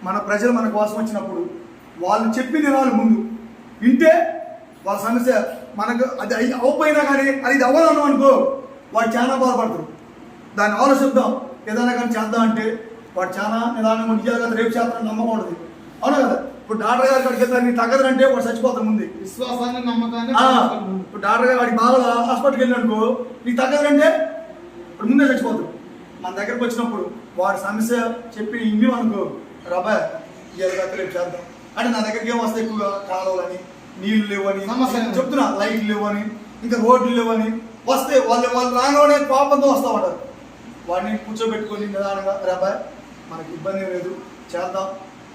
మన ప్రజలు మన కోసం వచ్చినప్పుడు వాళ్ళు చెప్పింది వినాలి, ముందు వింటే వాళ్ళ సమస్య మనకు అది అవ్వపోయినా కానీ అది అవ్వాలన్నాం అనుకో వాడు చాలా బాధపడతారు. దాన్ని ఆలోచిద్దాం, ఏదైనా కానీ చేద్దాం అంటే వాడు చాలా నిదానంగా నిజంగా రేపు చేస్తానని నమ్మకం ఉంటుంది. అవునా కదా? ఇప్పుడు డాక్టర్ గారి కాడికి వెళ్తాను, నీకు తగ్గదంటే వాడు చచ్చిపోతాడు ముందు. విశ్వాసాన్ని నమ్మకాన్ని ఇప్పుడు డాక్టర్ గారు వాడికి బాగా హాస్పిటల్కి వెళ్ళిననుకో, నీకు తగ్గదంటే ఇప్పుడు ముందే చచ్చిపోతాడు. మన దగ్గరకు వచ్చినప్పుడు వాడి సమస్య చెప్పి ఇన్ని అనుకో, రాబాయ్ ఇవాళ రేపు చేద్దాం అంటే నా దగ్గరికి ఏం వస్తాయి, ఎక్కువగా కాలువలని, నీళ్లు లేవని చెప్తున్నా, లైట్లు లేవని, ఇంకా రోడ్లు లేవని వస్తే వాళ్ళు రాగానే పాపంతో వస్తూ ఉంటారు. వాడిని కూర్చోబెట్టుకొని నిదానంగా, రాబాయ్ మనకి ఇబ్బంది లేదు చేద్దాం.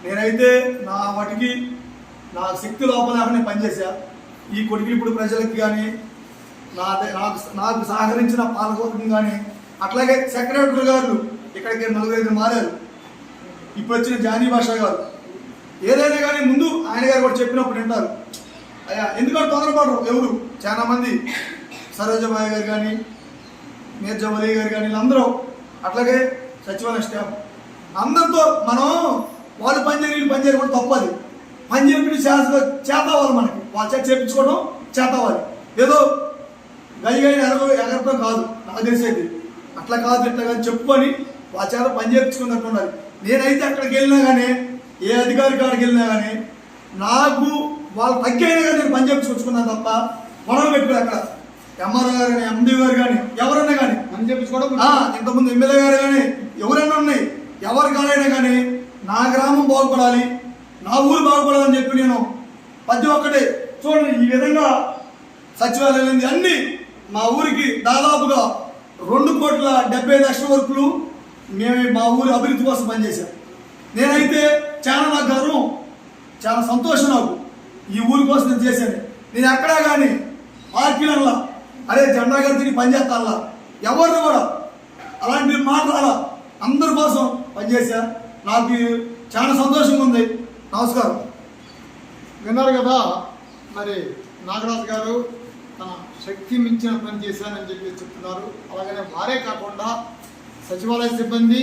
నేనైతే నా వాటికి నా శక్తి లోపల నేను పనిచేసా. ఈ కొడుకులు ఇప్పుడు ప్రజలకి కానీ నాకు సహకరించిన పాలకవర్గం కానీ, అట్లాగే సెక్రటరీ గారు ఇక్కడికి 4-5 మారారు. ఇప్పుడు వచ్చిన జానీ భాష గారు ఏదైనా కానీ ముందు ఆయన గారు కూడా చెప్పినప్పుడు వింటారు. అయ్యా ఎందుకంటే తొందరపడరు ఎవరు, చాలా మంది సరోజబాయి గారు కానీ, మీర్జావలి గారు కానీ, వీళ్ళందరూ అట్లాగే సచివాలయ స్టాఫ్ అందరితో మనం వాళ్ళు పనిచేయడం కూడా తప్పది. పని చేపి చేతవాలి, మనకి వాళ్ళ చేత చేయించుకోవడం చేతవాలి. ఏదో గైగైన ఎగరటం కాదు నాకు తెలిసేది, అట్లా కాదు ఇట్లా కానీ చెప్పుకొని వాళ్ళ చేత పని చేయించుకున్నట్టు ఉండాలి. నేనైతే అక్కడికి వెళ్ళినా కానీ, ఏ అధికారి కాడికి వెళ్ళినా కానీ నాకు వాళ్ళు తగ్గైనా కానీ నేను పని చేయించుకొచ్చుకున్నాను తప్ప గొడవ పెట్టుకుని అక్కడ ఎంఆర్ఓ గారు కానీ, ఎండి గారు కానీ, ఎవరైనా కానీ పని చేయించుకోవడం. ఇంతకుముందు ఎమ్మెల్యే గారు కానీ ఎవరైనా ఉన్నాయి, ఎవరి కాడైనా కానీ నా గ్రామం బాగుపడాలి, నా ఊరు బాగుపడాలని చెప్పి నేను ప్రతి ఒక్కటి చూడండి. ఈ విధంగా సచివాలయం అన్ని మా ఊరికి దాదాపుగా 2,70,00,000 వరకు మేము మా ఊరి అభివృద్ధి కోసం పనిచేశాం. నేనైతే చాలా నాకు గర్వం, చాలా సంతోషం నాకు ఈ ఊరి కోసం నేను చేశాను. నేను ఎక్కడా కానీ పార్టీలల్లా అరే జెండా గారు తిరిగి పనిచేస్తాను ఎవరిని కూడా అలాంటి మాట్లాడాల, అందరి కోసం పనిచేశా. నాకు చాలా సంతోషంగా ఉంది. నమస్కారం. విన్నారు కదా, మరి నాగరాజు గారు తన శక్తి మించిన పని చేశానని చెప్పి చెప్తున్నారు. అలాగనే వారే కాకుండా సచివాలయ సిబ్బంది,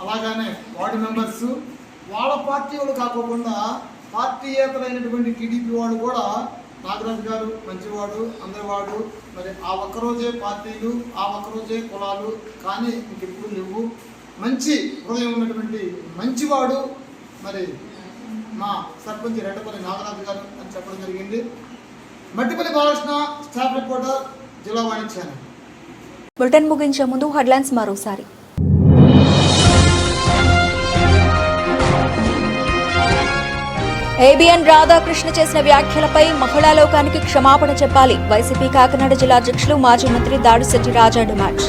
అలాగనే వార్డు మెంబర్స్, వాళ్ళ పార్టీ వాళ్ళు కాకోకుండా పార్టీయేతరైనటువంటి టీడీపీ వాడు కూడా నాగరాజు గారు మంచివాడు, అందరివాడు, మరి ఆ ఒక్కరోజే పార్టీలు, ఆ ఒక్కరోజే కులాలు కానీ ఇంకెప్పుడు లేవు. మంచి హృదయం ఉన్నటువంటి మంచివాడు మరి మా సర్పంచ్ రెడ్డపల్లి నాగరాజు గారు అని చెప్పడం జరిగింది. మట్టిపల్లి బాలకృష్ణ, స్టాఫ్ రిపోర్టర్, జిల్లా వాణిజ్య ఛానల్. బులెటిన్ ముగించే ముందు హెడ్లైన్స్ మరోసారి. ఏబిఎన్ రాధాకృష్ణ చేసిన వ్యాఖ్యలపై మహిళా లోకానికి క్షమాపణ చెప్పాలి. వైసీపీ కాకినాడ జిల్లా అధ్యక్షులు మాజీ మంత్రి దాడిశెట్టి రాజా డిమాండ్.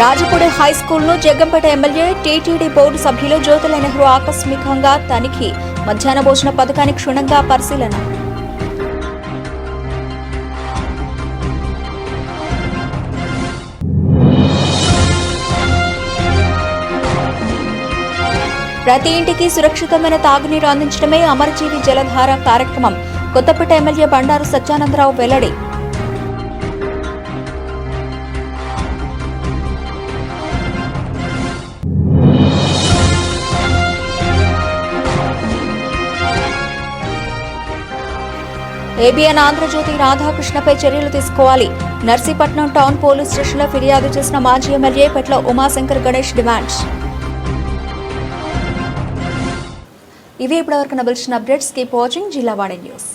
రాజపూడి హైస్కూల్ను జగ్గంపేట ఎమ్మెల్యే టీటీడీ బోర్డు సభ్యులు జ్యోతుల నెహ్రూ ఆకస్మికంగా తనిఖీ. మధ్యాహ్న భోజన పథకానికి క్షుణ్ణంగా పరిశీలన. ప్రతి ఇంటికి సురక్షితమైన తాగునీరు అందించడమే అమరజీవి జలధార కార్యక్రమం. కొత్తపేట ఎమ్మెల్యే బండారు సత్యానందరావు వెల్లడి. ఏబిఎన్ ఆంధ్రజ్యోతి రాధాకృష్ణపై చర్యలు తీసుకోవాలి. నర్సీపట్నం టౌన్ పోలీస్ స్టేషన్లో ఫిర్యాదు చేసిన మాజీ ఎమ్మెల్యే పెట్ల ఉమాశంకర్ గణేష్ డిమాండ్స్. ఇవి ఇప్పటివరకు నబిల్చిన అప్డేట్స్. కీప్ వాచింగ్ జిల్లా వాణి న్యూస్.